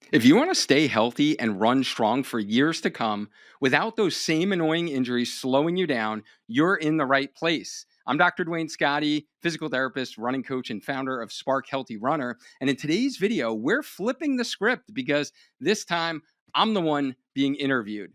If you want to stay healthy and run strong for years to come without those same annoying injuries slowing you down, you're in the right place. I'm Dr. Dwayne Scotty, physical therapist, running coach, and founder of Spark Healthy Runner. And in today's video, we're flipping the script because this time I'm the one being interviewed.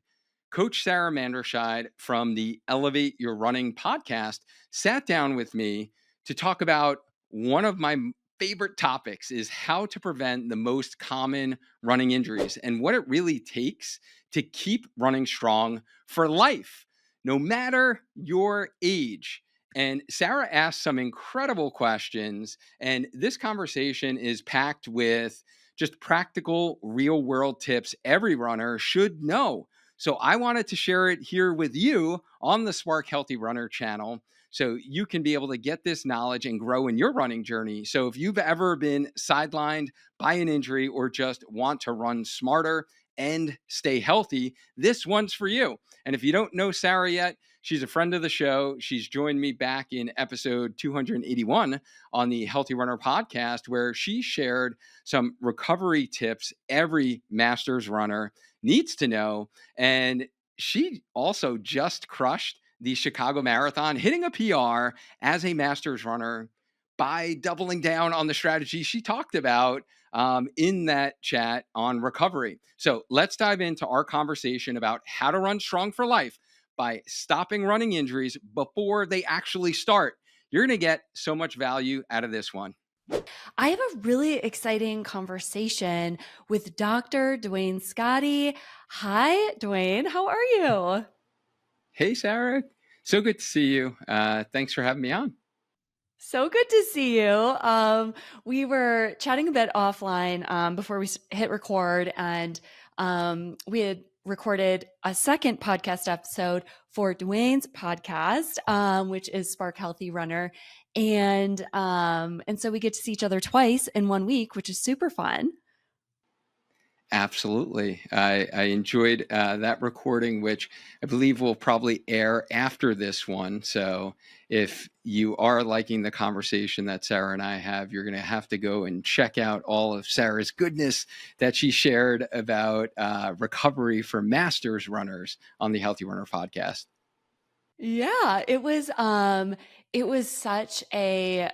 Coach Sara Manderscheid from the Elevate Your Running podcast sat down with me to talk about one of my favorite topics is how to prevent the most common running injuries and what it really takes to keep running strong for life, no matter your age. And Sara asked some incredible questions, and this conversation is packed with just practical, real world tips every runner should know. So I wanted to share it here with you on the Spark Healthy Runner channel so you can be able to get this knowledge and grow in your running journey. So if you've ever been sidelined by an injury or just want to run smarter and stay healthy, this one's for you. And if you don't know Sara yet, she's a friend of the show. She's joined me back in episode 281 on the Healthy Runner podcast, where she shared some recovery tips every Masters runner needs to know. And she also just crushed the Chicago Marathon, hitting a PR as a Masters runner by doubling down on the strategy she talked about in that chat on recovery. So let's dive into our conversation about how to run strong for life by stopping running injuries before they actually start. You're going to get so much value out of this one. I have a really exciting conversation with Dr. Dwayne Scotty. Hi, Dwayne. How are you? Hey, Sara. So good to see you. Thanks for having me on. So good to see you. We were chatting a bit offline before we hit record, and we had recorded a second podcast episode for Dwayne's podcast, which is Spark Healthy Runner, and so we get to see each other twice in 1 week, which is super fun. Absolutely. I enjoyed that recording, which I believe will probably air after this one. So if you are liking the conversation that Sara and I have, you're going to have to go and check out all of Sara's goodness that she shared about recovery for Masters runners on the Healthy Runner podcast. Yeah, it was such a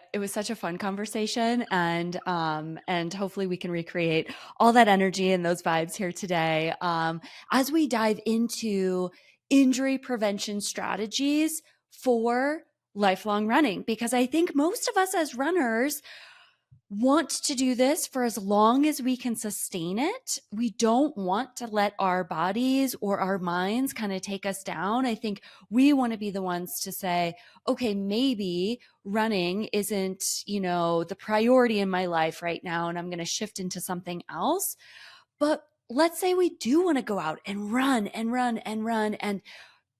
fun conversation, and hopefully we can recreate all that energy and those vibes here today. As we dive into injury prevention strategies for lifelong running, because I think most of us as runners want to do this for as long as we can sustain it. We don't want to let our bodies or our minds kind of take us down. I think we want to be the ones to say, okay, maybe running isn't, the priority in my life right now, and I'm going to shift into something else. But let's say we do want to go out and run and run and run, and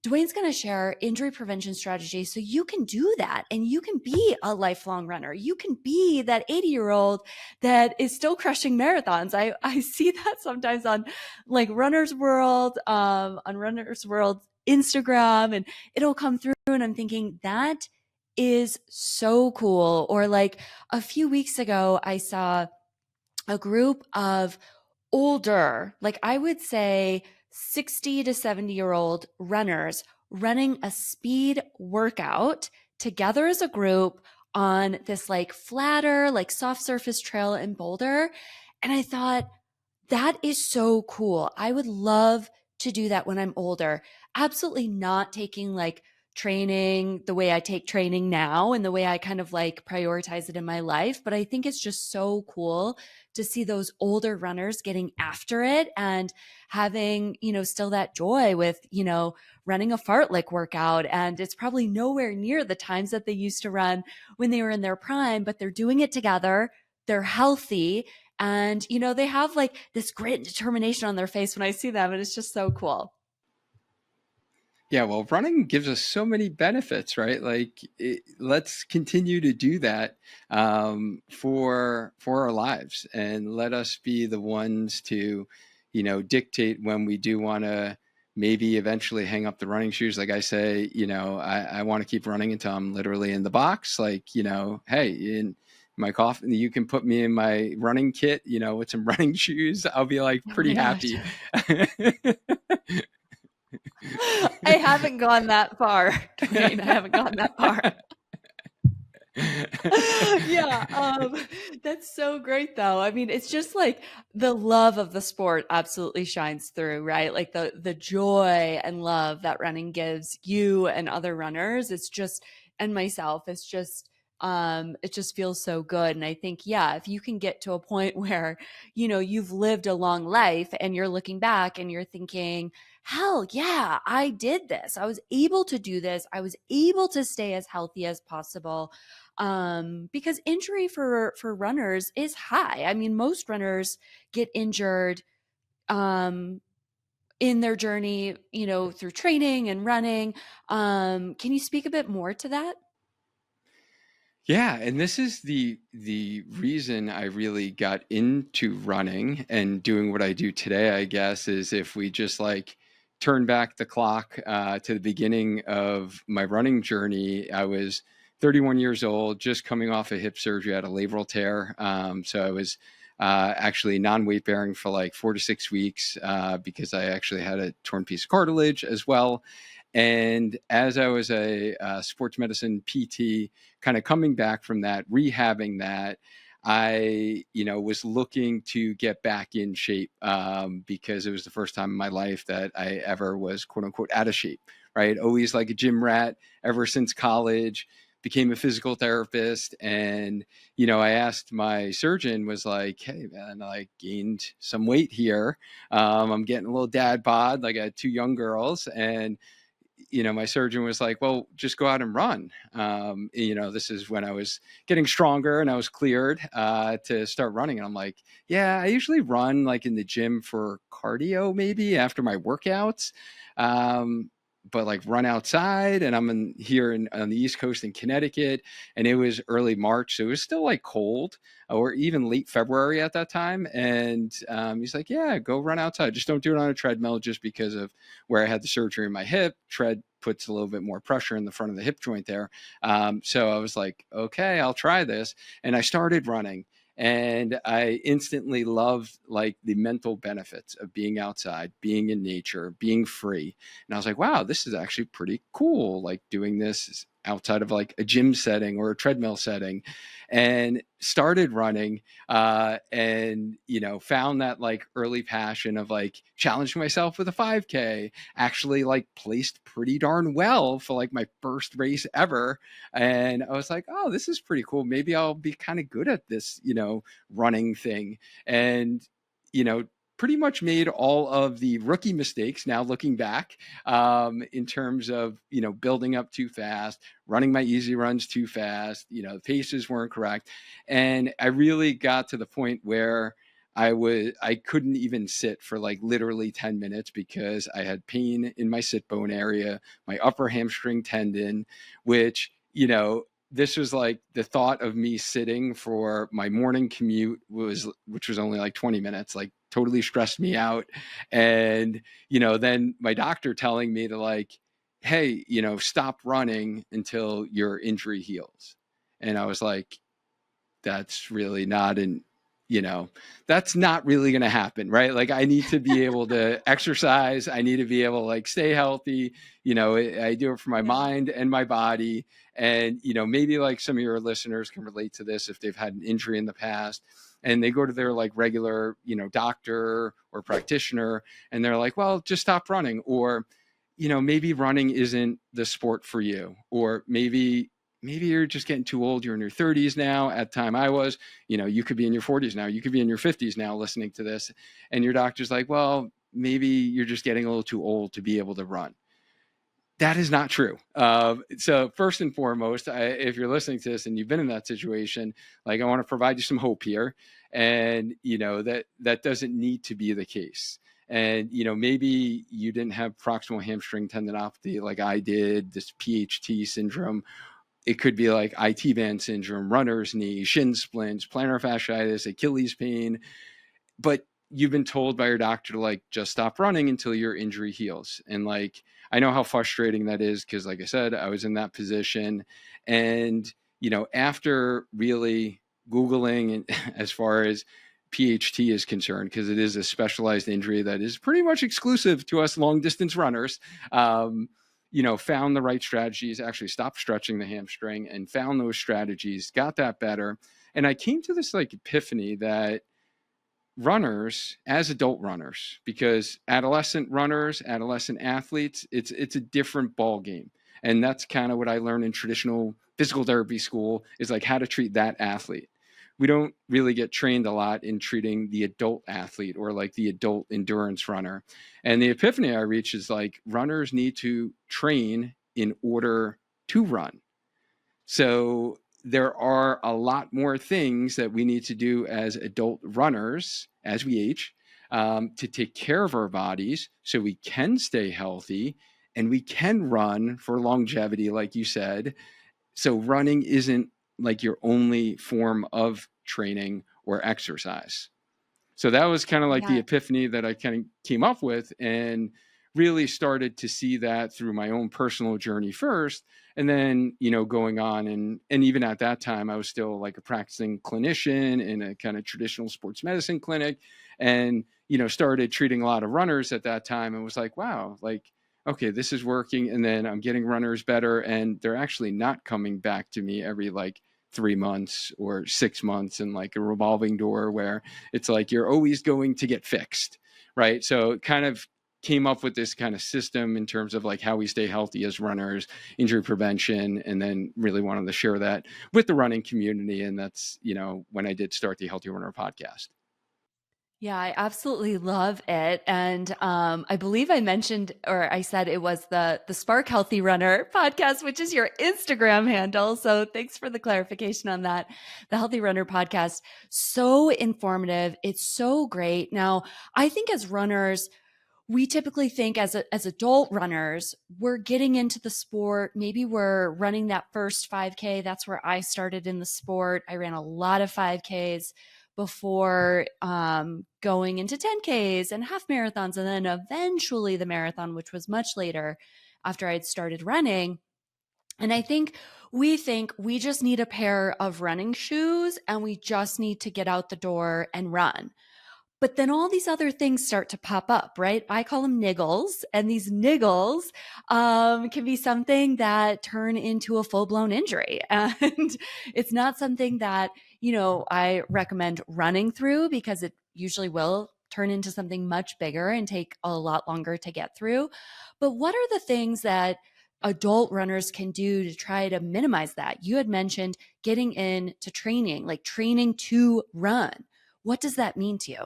Dwayne's going to share injury prevention strategies so you can do that and you can be a lifelong runner. You can be that 80-year-old that is still crushing marathons. I see that sometimes on like Runner's World, on Runner's World Instagram, and it'll come through and I'm thinking that is so cool. Or like a few weeks ago, I saw a group of older, like I would say 60 to 70-year-old runners running a speed workout together as a group on this like flatter, like soft surface trail in Boulder. And I thought, that is so cool. I would love to do that when I'm older. Absolutely not taking like training the way I take training now and the way I kind of like prioritize it in my life. But I think it's just so cool to see those older runners getting after it and having, still that joy with, running a fartlek workout. And it's probably nowhere near the times that they used to run when they were in their prime, but they're doing it together. They're healthy. And, they have like this grit and determination on their face when I see them. And it's just so cool. Yeah, well, running gives us so many benefits, right? Like, let's continue to do that for our lives, and let us be the ones to, dictate when we do want to maybe eventually hang up the running shoes. Like I say, I want to keep running until I'm literally in the box. Like, hey, my coffee. You can put me in my running kit, with some running shoes. I'll be like Oh pretty my gosh. happy. I haven't gone that far, Dwayne. I haven't gone that far. Yeah, that's so great though. I mean, it's just like the love of the sport absolutely shines through, right? Like the joy and love that running gives you and other runners. It's just and myself, it just feels so good. And I think, yeah, if you can get to a point where, you've lived a long life and you're looking back and you're thinking, hell yeah, I did this. I was able to do this. I was able to stay as healthy as possible, because injury for runners is high. I mean, most runners get injured um, in their journey, through training and running. Can you speak a bit more to that? Yeah, and this is the reason I really got into running and doing what I do today, I guess, is if we just like turn back the clock to the beginning of my running journey. I was 31 years old, just coming off a hip surgery. I had a labral tear. So I was actually non-weight bearing for like 4 to 6 weeks because I actually had a torn piece of cartilage as well. And as I was a sports medicine PT, kind of coming back from that, rehabbing that, I, was looking to get back in shape because it was the first time in my life that I ever was quote unquote out of shape, right? Always like a gym rat ever since college, became a physical therapist. And, I asked my surgeon, was like, hey, man, I gained some weight here. I'm getting a little dad bod, like I had two young girls. And my surgeon was like, well, just go out and run. This is when I was getting stronger and I was cleared to start running. And I'm like, yeah, I usually run like in the gym for cardio, maybe after my workouts. But like run outside, and I'm here on the East Coast in Connecticut, and it was early March, so it was still like cold, or even late February at that time. And he's like, yeah, go run outside. Just don't do it on a treadmill, just because of where I had the surgery in my hip. Tread puts a little bit more pressure in the front of the hip joint there. So I was like, okay, I'll try this. And I started running, and I instantly loved like the mental benefits of being outside, being in nature, being free. And I was like, wow, this is actually pretty cool. Like doing this outside of like a gym setting or a treadmill setting, and started running and found that like early passion of like challenging myself with a 5K. Actually like placed pretty darn well for like my first race ever. And I was like, oh, this is pretty cool, maybe I'll be kind of good at this running thing. And you know pretty much made all of the rookie mistakes now looking back, in terms of building up too fast, running my easy runs too fast. The paces weren't correct, and I really got to the point where I couldn't even sit for like literally 10 minutes because I had pain in my sit bone area, my upper hamstring tendon, which this was like the thought of me sitting for my morning commute, which was only like 20 minutes, like totally stressed me out. And then my doctor telling me to like, hey, stop running until your injury heals. And I was like, that's really not an you know that's not really going to happen, right? Like I need to be able to exercise, I need to be able to like stay healthy. I do it for my Yeah. mind and my body. And maybe like some of your listeners can relate to this if they've had an injury in the past, and they go to their like regular doctor or practitioner, and they're like, well, just stop running. Or maybe running isn't the sport for you, or maybe you're just getting too old. You're in your 30s now. At the time I was, you could be in your 40s now. You could be in your 50s now listening to this. And your doctor's like, well, maybe you're just getting a little too old to be able to run. That is not true. So first and foremost, if you're listening to this and you've been in that situation, like I want to provide you some hope here. And that doesn't need to be the case. And maybe you didn't have proximal hamstring tendinopathy like I did, this PHT syndrome. It could be like IT band syndrome, runner's knee, shin splints, plantar fasciitis, Achilles pain. But you've been told by your doctor to like just stop running until your injury heals. And like I know how frustrating that is, because like I said, I was in that position. And after really Googling and as far as PHT is concerned, because it is a specialized injury that is pretty much exclusive to us long distance runners. Found the right strategies, actually stopped stretching the hamstring and found those strategies, got that better. And I came to this like epiphany that runners, as adult runners, because adolescent runners, adolescent athletes, it's a different ball game. And that's kind of what I learned in traditional physical therapy school, is like how to treat that athlete. We don't really get trained a lot in treating the adult athlete or like the adult endurance runner. And the epiphany I reached is like runners need to train in order to run. So there are a lot more things that we need to do as adult runners as we age, to take care of our bodies so we can stay healthy and we can run for longevity, like you said. So running isn't like your only form of training or exercise. So that was kind of like the Yeah. epiphany that I kind of came up with, and really started to see that through my own personal journey first. And then, going on, and even at that time, I was still like a practicing clinician in a kind of traditional sports medicine clinic, and, started treating a lot of runners at that time, and was like, wow, like, okay, this is working. And then I'm getting runners better, and they're actually not coming back to me every like 3 months or 6 months and like a revolving door where it's like you're always going to get fixed, right? So it kind of came up with this kind of system in terms of like how we stay healthy as runners, injury prevention, and then really wanted to share that with the running community. And that's, when I did start the Healthy Runner podcast. Yeah, I absolutely love it. And I believe I mentioned, or I said it was the Spark Healthy Runner podcast, which is your Instagram handle. So thanks for the clarification on that. The Healthy Runner podcast, so informative. It's so great. Now, I think as runners, we typically think as adult runners, we're getting into the sport. Maybe we're running that first 5K. That's where I started in the sport. I ran a lot of 5Ks before going into 10Ks and half marathons, and then eventually the marathon, which was much later after I'd started running. And I think we just need a pair of running shoes and we just need to get out the door and run. But then all these other things start to pop up, right? I call them niggles. And these niggles can be something that turn into a full blown injury. And it's not something that, I recommend running through because it usually will turn into something much bigger and take a lot longer to get through. But what are the things that adult runners can do to try to minimize that? You had mentioned getting into training, like training to run. What does that mean to you?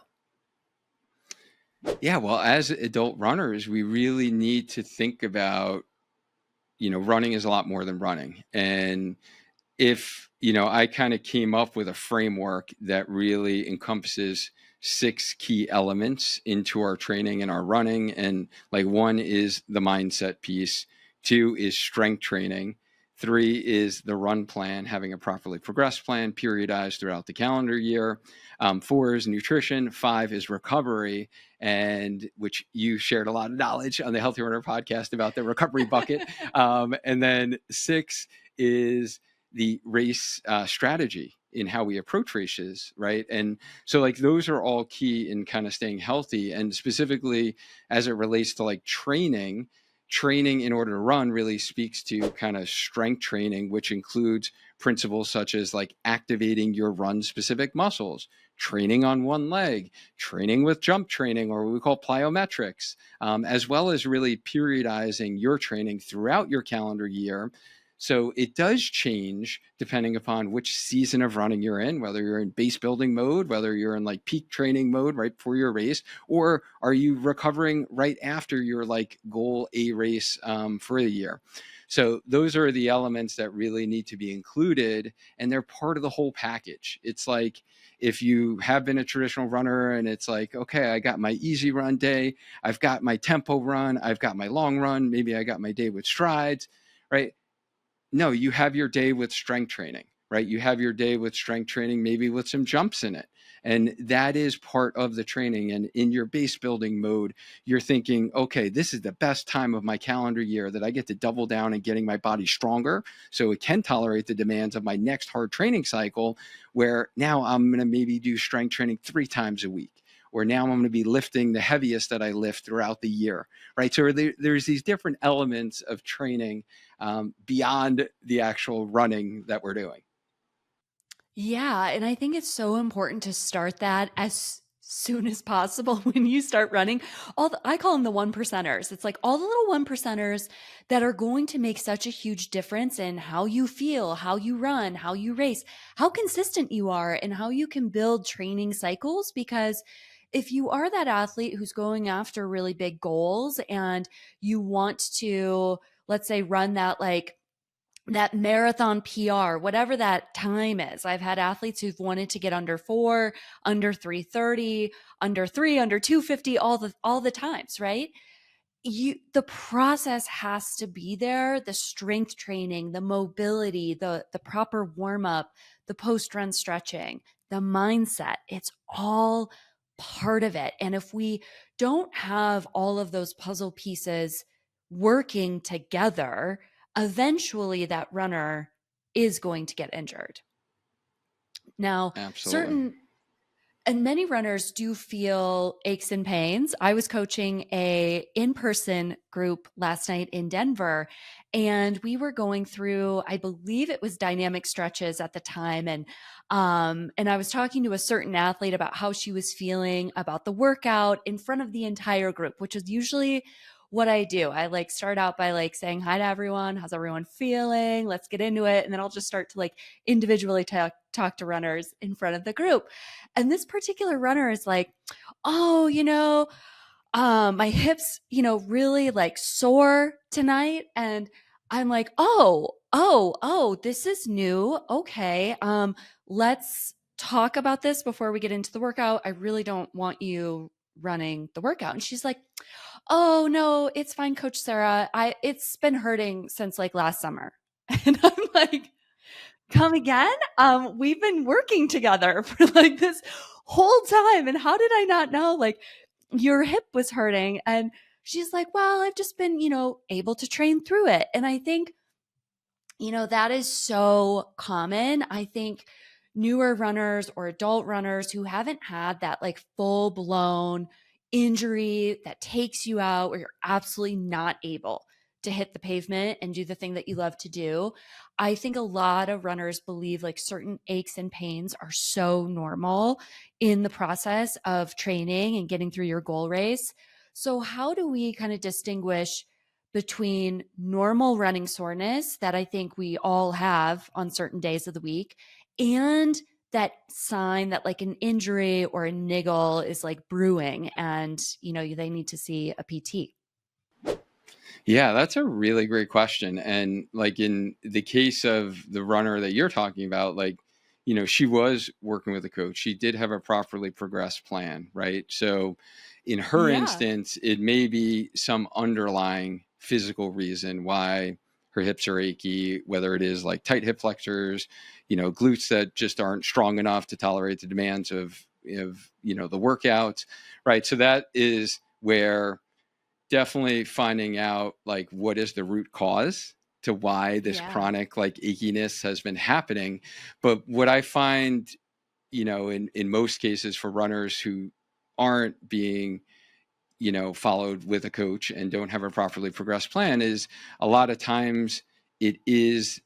Yeah, well, as adult runners, we really need to think about, running is a lot more than running. And if, I kind of came up with a framework that really encompasses 6 key elements into our training and our running. And like, one is the mindset piece, two is strength training, three is the run plan, having a properly progressed plan periodized throughout the calendar year. Four is nutrition, five is recovery, and which you shared a lot of knowledge on the Healthy Runner podcast about the recovery bucket. And then six is the race strategy in how we approach races, right? And so like those are all key in kind of staying healthy. And specifically as it relates to like training in order to run really speaks to kind of strength training, which includes principles such as like activating your run specific muscles, training on one leg, training with jump training, or what we call plyometrics, as well as really periodizing your training throughout your calendar year. So it does change depending upon which season of running you're in, whether you're in base building mode, whether you're in like peak training mode right before your race, or are you recovering right after your like goal A race for the year. So those are the elements that really need to be included, and they're part of the whole package. It's like if you have been a traditional runner and it's like, okay, I got my easy run day, I've got my tempo run, I've got my long run, maybe I got my day with strides, right? No, you have your day with strength training, right? You have your day with strength training, maybe with some jumps in it. And that is part of the training. And in your base building mode, you're thinking, okay, this is the best time of my calendar year that I get to double down and getting my body stronger so it can tolerate the demands of my next hard training cycle, where now I'm going to maybe do strength training 3 times a week, or now I'm going to be lifting the heaviest that I lift throughout the year, right? So there's these different elements of training beyond the actual running that we're doing. Yeah, and I think it's so important to start that as soon as possible when you start running. I call them the one percenters. It's like all the little one percenters that are going to make such a huge difference in how you feel, how you run, how you race, how consistent you are, and how you can build training cycles. Because if you are that athlete who's going after really big goals and you want to, let's say, run that marathon PR, whatever that time is. I've had athletes who've wanted to get under 4, under 3:30, under 3, under 2:50 all the times, right? The process has to be there, the strength training, the mobility, the proper warm up, the post run stretching, the mindset. It's all part of it. And if we don't have all of those puzzle pieces working together, eventually that runner is going to get injured. Now, Absolutely. certain and many runners do feel aches and pains. I was coaching a in-person group last night in Denver, and we were going through, I believe it was dynamic stretches at the time, and I was talking to a certain athlete about how she was feeling about the workout in front of the entire group, which is usually what I do. I start out by saying hi to everyone. How's everyone feeling? Let's get into it. And then I'll just start to individually talk to runners in front of the group. And this particular runner is like, oh, my hips, really sore tonight. And I'm like, oh, this is new. Okay. Let's talk about this before we get into the workout. I really don't want you running the workout. And she's like, oh no, it's fine, Coach Sara. It's been hurting since last summer. And I'm like, come again? We've been working together for this whole time. And how did I not know your hip was hurting? And she's like, well, I've just been, able to train through it. And I think, that is so common. I think newer runners or adult runners who haven't had that full blown injury that takes you out where you're absolutely not able to hit the pavement and do the thing that you love to do. I think a lot of runners believe certain aches and pains are so normal in the process of training and getting through your goal race. So how do we kind of distinguish between normal running soreness that I think we all have on certain days of the week and that sign that an injury or a niggle is brewing and they need to see a PT? Yeah, that's a really great question. And in the case of the runner that you're talking about, she was working with a coach. She did have a properly progressed plan, right? So in her Yeah. instance, it may be some underlying physical reason why her hips are achy, whether it is tight hip flexors, glutes that just aren't strong enough to tolerate the demands of the workouts, right? So that is where definitely finding out what is the root cause to why this Yeah. chronic achiness has been happening. But what I find, in most cases for runners who aren't being followed with a coach and don't have a properly progressed plan, is a lot of times it is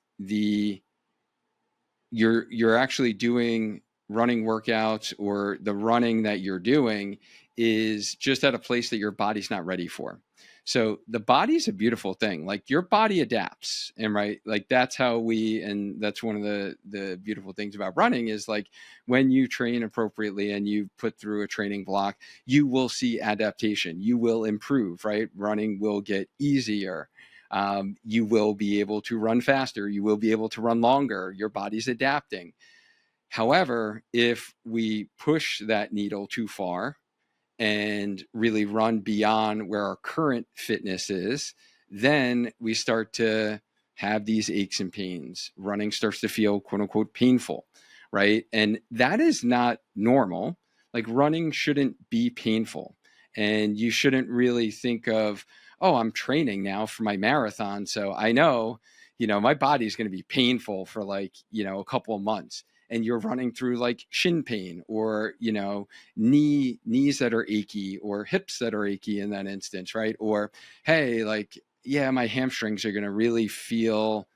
you're actually doing running workouts, or the running that you're doing is just at a place that your body's not ready for. So the body's a beautiful thing. Your body adapts, and right, that's how and that's one of the beautiful things about running is when you train appropriately and you put through a training block, you will see adaptation. You will improve, right? Running will get easier. You will be able to run faster. You will be able to run longer. Your body's adapting. However, if we push that needle too far and really run beyond where our current fitness is, then we start to have these aches and pains. Running starts to feel quote unquote painful, right? And that is not normal. Like running shouldn't be painful. And you shouldn't really think of, oh, I'm training now for my marathon. So I know, my body's going to be painful for like, a couple of months. And you're running through like shin pain or, knees that are achy or hips that are achy in that instance, right? Or, hey, like, yeah, my hamstrings are going to really feel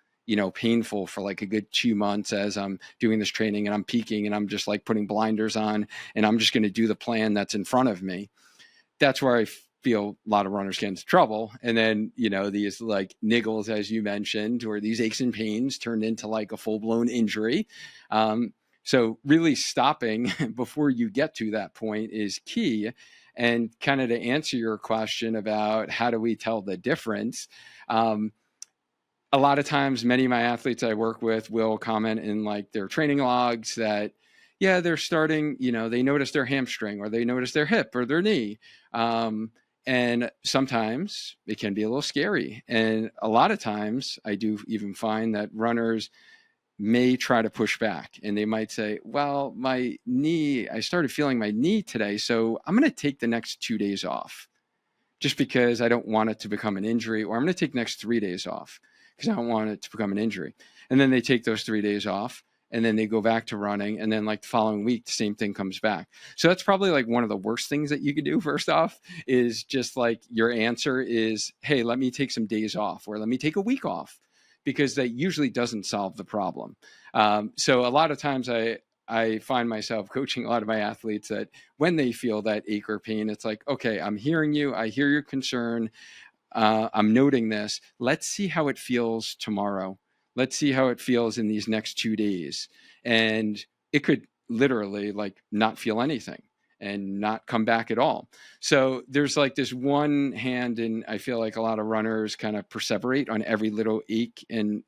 painful for like a good 2 months as I'm doing this training and I'm peaking and I'm just like putting blinders on and I'm just going to do the plan that's in front of me. That's where I feel a lot of runners get into trouble. And then, these like niggles, as you mentioned, or these aches and pains turned into like a full blown injury. So really stopping before you get to that point is key. And kind of to answer your question about how do we tell the difference, a lot of times many of my athletes I work with will comment in like their training logs that, yeah, they're starting, they notice their hamstring or they notice their hip or their knee. And sometimes it can be a little scary. And a lot of times I do even find that runners may try to push back and they might say, well, my knee, I started feeling my knee today. So I'm going to take the next 2 days off just because I don't want it to become an injury, or I'm going to take the next 3 days off because I don't want it to become an injury. And then they take those 3 days off and then they go back to running. And then like the following week, the same thing comes back. So that's probably like one of the worst things that you could do. First off is just like your answer is, hey, let me take some days off or let me take a week off, because that usually doesn't solve the problem. So a lot of times I find myself coaching a lot of my athletes that when they feel that ache or pain, it's like, okay, I'm hearing you. I hear your concern. I'm noting this. Let's see how it feels tomorrow. Let's see how it feels in these next 2 days. And it could literally like not feel anything and not come back at all. So there's like this one hand, and I feel like a lot of runners kind of perseverate on every little ache and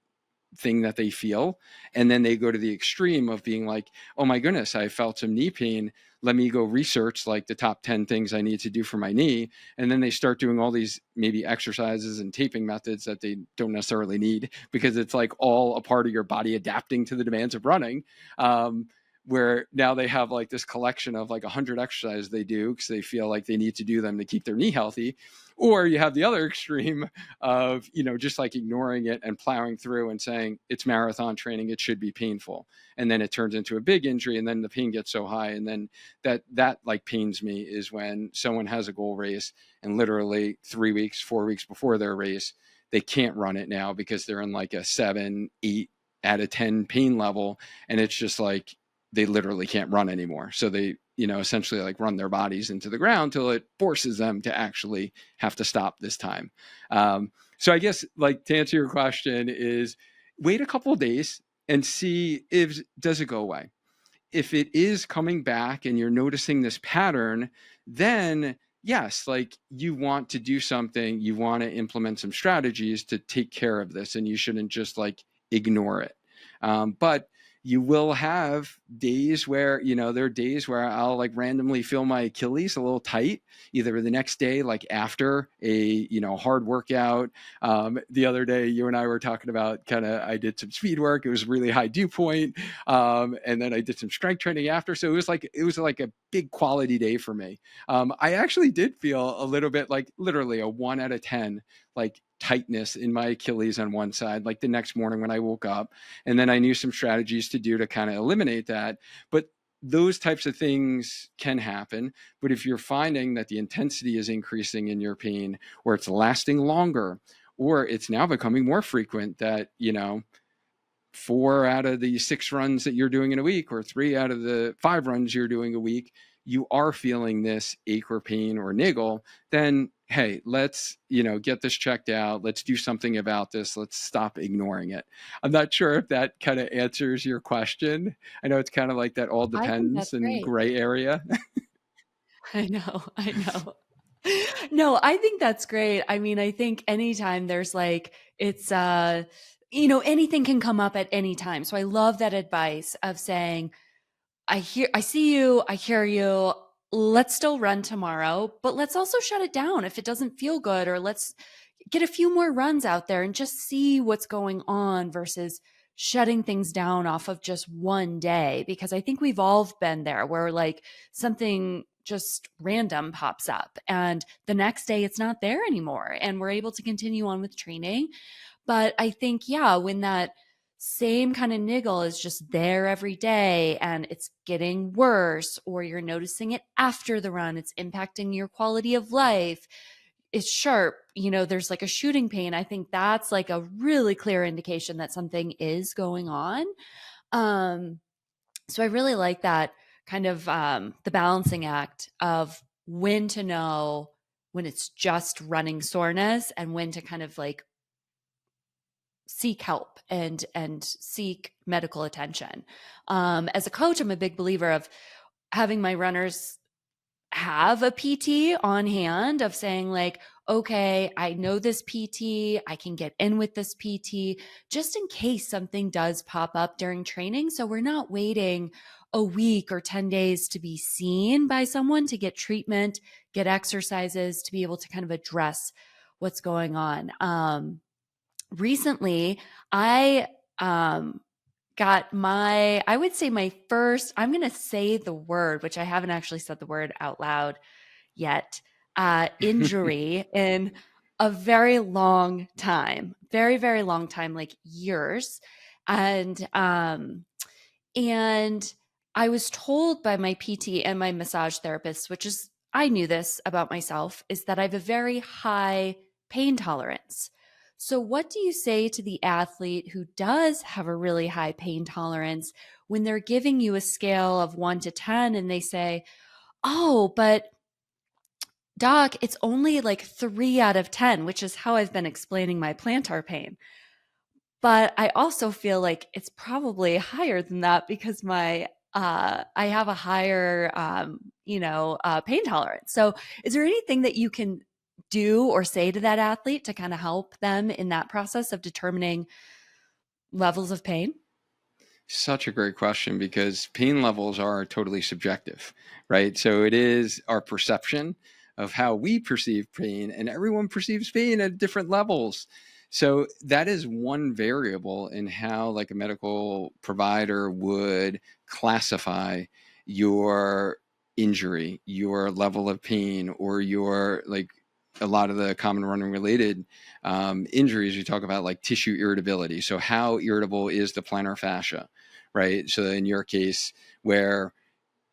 thing that they feel. And then they go to the extreme of being like, oh my goodness, I felt some knee pain. Let me go research like the top 10 things I need to do for my knee. And then they start doing all these maybe exercises and taping methods that they don't necessarily need, because it's like all a part of your body adapting to the demands of running. Where now they have like this collection of like 100 exercises they do because they feel like they need to do them to keep their knee healthy. Or you have the other extreme of, just like ignoring it and plowing through and saying it's marathon training, it should be painful. And then it turns into a big injury, and then the pain gets so high. And then that like pains me is when someone has a goal race and literally 3 weeks, 4 weeks before their race, they can't run it now because they're in like a 7, 8 out of 10 pain level. And it's just like, they literally can't run anymore. So they, essentially like run their bodies into the ground till it forces them to actually have to stop this time. So I guess like to answer your question is wait a couple of days and see if does it go away. If it is coming back and you're noticing this pattern, then yes, like you want to do something, you want to implement some strategies to take care of this, and you shouldn't just like ignore it. But you will have days where, there are days where I'll like randomly feel my Achilles a little tight, either the next day, like after a, hard workout. The other day, you and I were talking about I did some speed work. It was really high dew point. And then I did some strength training after. So it was like a big quality day for me. I actually did feel a little bit like literally a 1 out of 10, like tightness in my Achilles on one side, like the next morning when I woke up. And then I knew some strategies to do to kind of eliminate that. But those types of things can happen. But if you're finding that the intensity is increasing in your pain, or it's lasting longer, or it's now becoming more frequent that, 4 out of the 6 runs that you're doing in a week, or 3 out of the 5 runs you're doing a week, you are feeling this ache or pain or niggle, then hey, let's, get this checked out. Let's do something about this. Let's stop ignoring it. I'm not sure if that kind of answers your question. I know it's kind of like that all I think depends that's and great. gray area. I know, I know. No, I think that's great. I mean, I think anytime there's like it's anything can come up at any time. So I love that advice of saying, I see you, I hear you. Let's still run tomorrow, but let's also shut it down if it doesn't feel good, or let's get a few more runs out there and just see what's going on versus shutting things down off of just one day, because I think we've all been there where like something just random pops up and the next day it's not there anymore and we're able to continue on with training. But I think, yeah, when that same kind of niggle is just there every day and it's getting worse, or you're noticing it after the run, it's impacting your quality of life, it's sharp, there's like a shooting pain. I think that's like a really clear indication that something is going on. Um, so I really like that kind of the balancing act of when to know when it's just running soreness and when to kind of like seek help and seek medical attention. As a coach, I'm a big believer of having my runners have a PT on hand, of saying like, okay, I know this PT, I can get in with this PT just in case something does pop up during training. So we're not waiting a week or 10 days to be seen by someone to get treatment, get exercises to be able to kind of address what's going on. Recently, I got I would say my first, I'm going to say the word, which I haven't actually said the word out loud yet, injury in a very long time, very, very long time, like years. And, and I was told by my PT and my massage therapist, which is, I knew this about myself, is that I have a very high pain tolerance. So, what do you say to the athlete who does have a really high pain tolerance when they're giving you a scale of 1 to 10 and they say, oh, but doc, it's only like 3 out of 10, which is how I've been explaining my plantar pain. But I also feel like it's probably higher than that because I have a higher pain tolerance. So is there anything that you can do or say to that athlete to kind of help them in that process of determining levels of pain? Such a great question, because pain levels are totally subjective, right? So it is our perception of how we perceive pain, and everyone perceives pain at different levels. So that is one variable in how like a medical provider would classify your injury, your level of pain, or your like a lot of the common running related injuries. We talk about like tissue irritability. So how irritable is the plantar fascia, right? So in your case, where,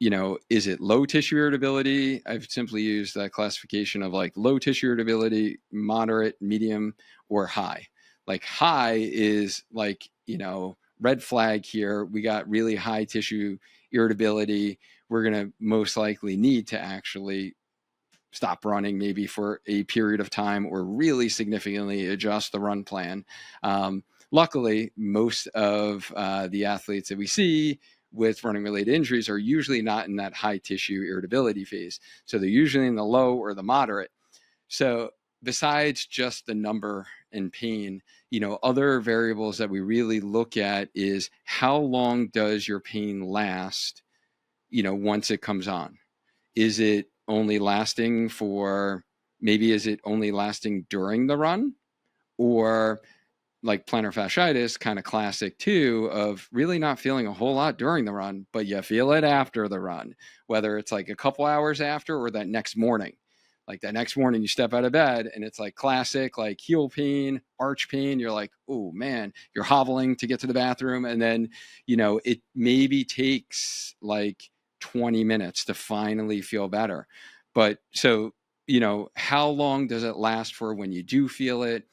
is it low tissue irritability? I've simply used that classification of like low tissue irritability, moderate, medium, or high. Like high is like, red flag here. We got really high tissue irritability. We're going to most likely need to actually stop running maybe for a period of time, or really significantly adjust the run plan. Luckily, most of the athletes that we see with running related injuries are usually not in that high tissue irritability phase. So they're usually in the low or the moderate. So besides just the number and pain, other variables that we really look at is how long does your pain last, once it comes on? Is it only lasting for, maybe is it only lasting during the run? Or like plantar fasciitis, kind of classic too, of really not feeling a whole lot during the run, but you feel it after the run, whether it's like a couple hours after or that next morning. Like that next morning, you step out of bed and it's like classic, like heel pain, arch pain. You're like, oh man, you're hobbling to get to the bathroom. And then, it maybe takes like 20 minutes to finally feel better. But so, how long does it last for when you do feel it?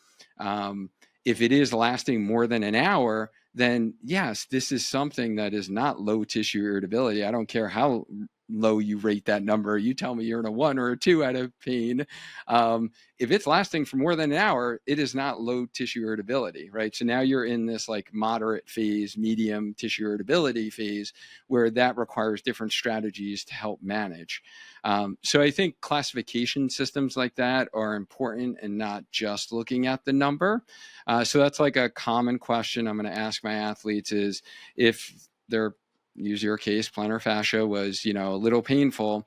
If it is lasting more than an hour, then yes, this is something that is not low tissue irritability. I don't care how low you rate that number. You tell me you're in a 1 or a 2 out of pain. If it's lasting for more than an hour, it is not low tissue irritability, right? So now you're in this like moderate phase, medium tissue irritability phase, where that requires different strategies to help manage. So I think classification systems like that are important, and not just looking at the number. So that's like a common question I'm going to ask my athletes is, if they're, use your case, plantar fascia was, a little painful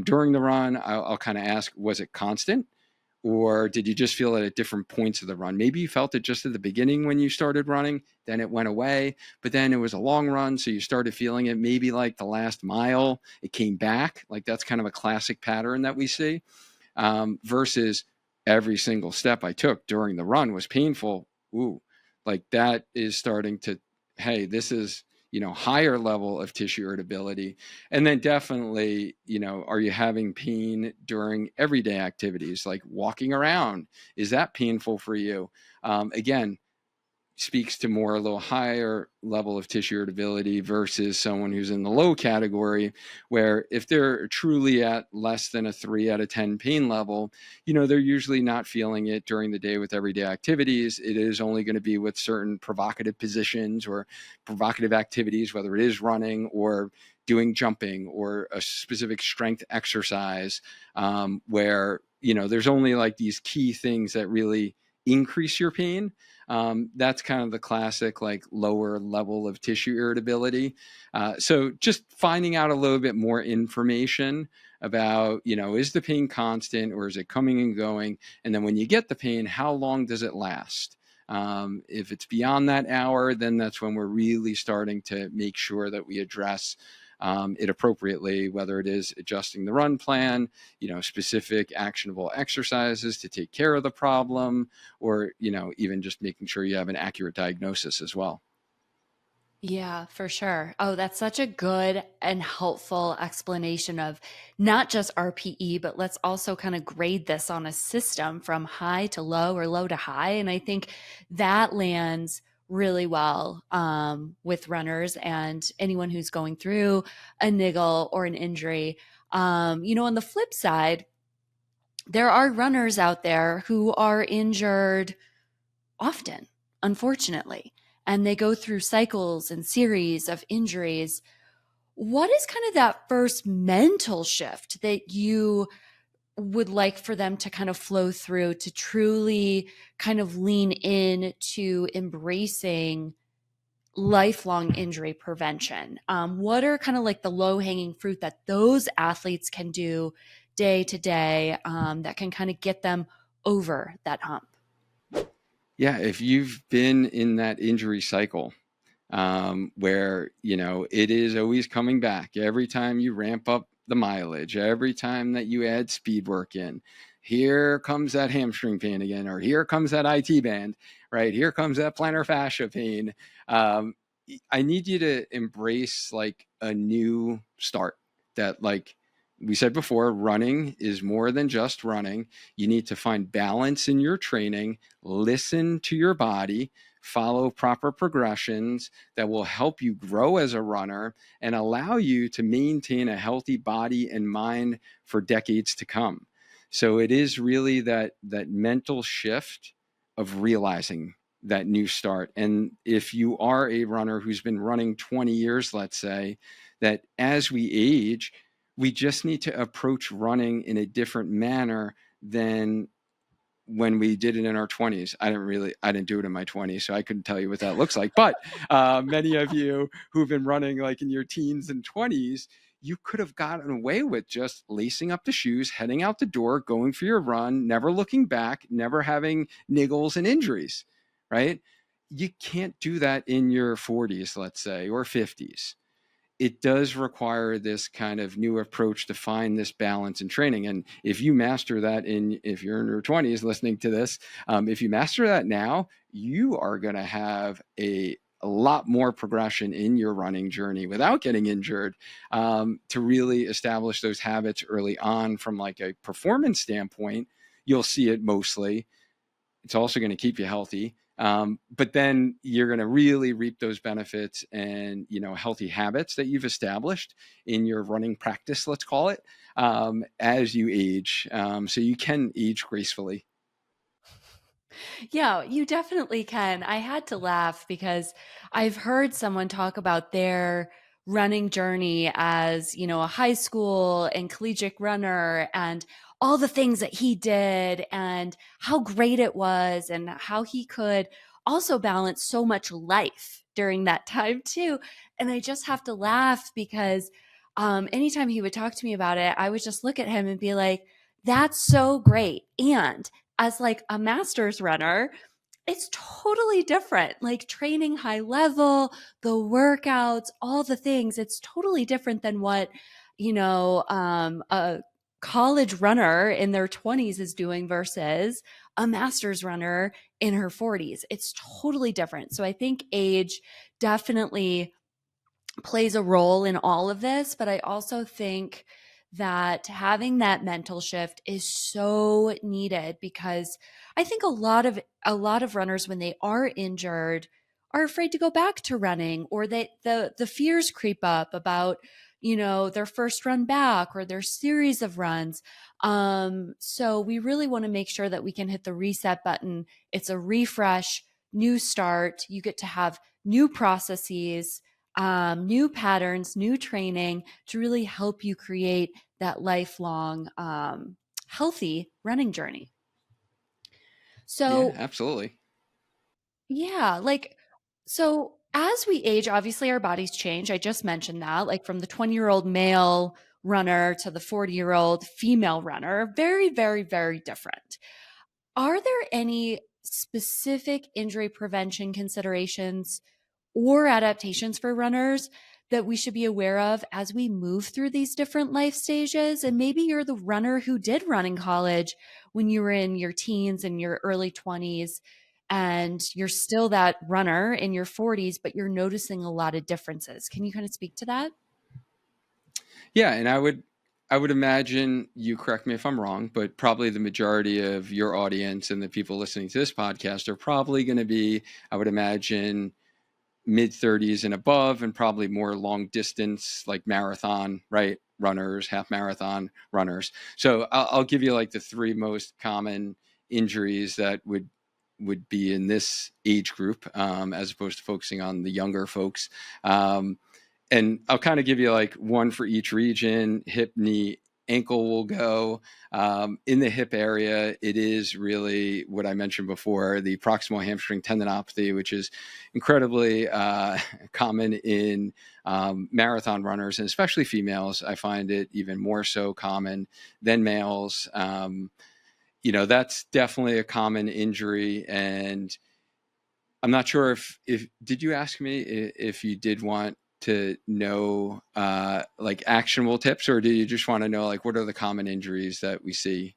during the run, I'll kind of ask, was it constant? Or did you just feel it at different points of the run? Maybe you felt it just at the beginning when you started running, then it went away, but then it was a long run, so you started feeling it maybe like the last mile, it came back. Like that's kind of a classic pattern that we see, versus every single step I took during the run was painful. Ooh, like that is starting to, hey, this is, higher level of tissue irritability. And then definitely, are you having pain during everyday activities like walking around? Is that painful for you? Again, speaks to more a little higher level of tissue irritability versus someone who's in the low category, where if they're truly at less than a 3 out of 10 pain level, they're usually not feeling it during the day with everyday activities. It is only going to be with certain provocative positions or provocative activities, whether it is running or doing jumping or a specific strength exercise, where there's only like these key things that really increase your pain. That's kind of the classic, like lower level of tissue irritability. So just finding out a little bit more information about, is the pain constant or is it coming and going? And then when you get the pain, how long does it last? If it's beyond that hour, then that's when we're really starting to make sure that we address it appropriately, whether it is adjusting the run plan, specific actionable exercises to take care of the problem, or, even just making sure you have an accurate diagnosis as well. Yeah, for sure. Oh, that's such a good and helpful explanation of not just RPE, but let's also kind of grade this on a system from high to low or low to high. And I think that lands really well with runners and anyone who's going through a niggle or an injury. On the flip side, there are runners out there who are injured often, unfortunately, and they go through cycles and series of injuries. What is kind of that first mental shift that you would like for them to kind of flow through to truly kind of lean in to embracing lifelong injury prevention? What are kind of like the low hanging fruit that those athletes can do day to day that can kind of get them over that hump? Yeah, if you've been in that injury cycle, where it is always coming back every time you ramp up the mileage, every time that you add speed work in, here comes that hamstring pain again, or here comes that IT band, right? Here comes that plantar fascia pain. um, I need you to embrace like a new start, that, like we said before, running is more than just running. You need to find balance in your training, listen to your body, follow proper progressions that will help you grow as a runner and allow you to maintain a healthy body and mind for decades to come. So it is really that mental shift of realizing that new start. And if you are a runner who's been running 20 years, let's say, that as we age, we just need to approach running in a different manner than when we did it in our 20s. I didn't do it in my 20s, so I couldn't tell you what that looks like. But many of you who've been running like in your teens and 20s, you could have gotten away with just lacing up the shoes, heading out the door, going for your run, never looking back, never having niggles and injuries, right? You can't do that in your 40s, let's say, or 50s. It does require this kind of new approach to find this balance in training. And if you master that if you're in your 20s listening to this, if you master that now, you are going to have a lot more progression in your running journey without getting injured, to really establish those habits early on. From like a performance standpoint, you'll see it mostly. It's also going to keep you healthy. But then you're going to really reap those benefits and, healthy habits that you've established in your running practice, let's call it, as you age. So you can age gracefully. Yeah, you definitely can. I had to laugh because I've heard someone talk about their running journey as, a high school and collegiate runner and all the things that he did and how great it was and how he could also balance so much life during that time too. And I just have to laugh because anytime he would talk to me about it, I would just look at him and be like, That's so great. And as like a master's runner, it's totally different. Like training high level, the workouts, all the things, it's totally different than what, a college runner in their 20s is doing versus a master's runner in her 40s. It's totally different. So I think age definitely plays a role in all of this, but I also think that having that mental shift is so needed because I think a lot of runners when they are injured are afraid to go back to running, or they the fears creep up about their first run back or their series of runs. So we really want to make sure that we can hit the reset button. It's a refresh, new start. You get to have new processes, new patterns, new training to really help you create that lifelong, healthy running journey. Yeah, So, absolutely. yeah, like, so as we age, obviously our bodies change. I just mentioned that, like from the 20-year-old male runner to the 40-year-old female runner, very, very, very different. Are there any specific injury prevention considerations or adaptations for runners that we should be aware of as we move through these different life stages? And maybe you're the runner who did run in college when you were in your teens and your early 20s, and you're still that runner in your 40s, but you're noticing a lot of differences. Can you kind of speak to that? Yeah, and I would imagine, you correct me if I'm wrong, but probably the majority of your audience and the people listening to this podcast are probably going to be, I would imagine, mid 30s and above, and probably more long distance, like marathon, right? Runners, half marathon runners. So I'll give you like the three most common injuries that would be in this age group, as opposed to focusing on the younger folks. And I'll kind of give you like one for each region. Hip, knee, ankle will go. In the hip area, it is really what I mentioned before, the proximal hamstring tendinopathy, which is incredibly common in marathon runners, and especially females. I find it even more so common than males. That's definitely a common injury. And I'm not sure if did you ask me if you did want to know like actionable tips, or do you just want to know like what are the common injuries that we see?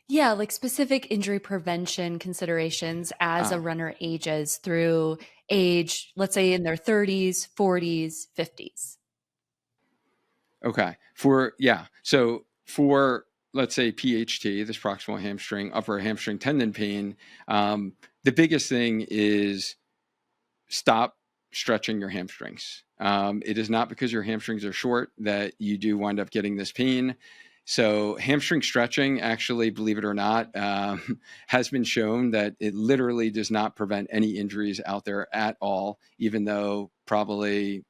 Yeah, like specific injury prevention considerations as a Uh, runner ages through age, let's say in their 30s, 40s, 50s. okay. So for let's say PHT, this proximal hamstring, upper hamstring tendon pain, the biggest thing is stop stretching your hamstrings. It is not because your hamstrings are short that you do wind up getting this pain. So, hamstring stretching, actually, believe it or not, has been shown that it literally does not prevent any injuries out there at all, even though probably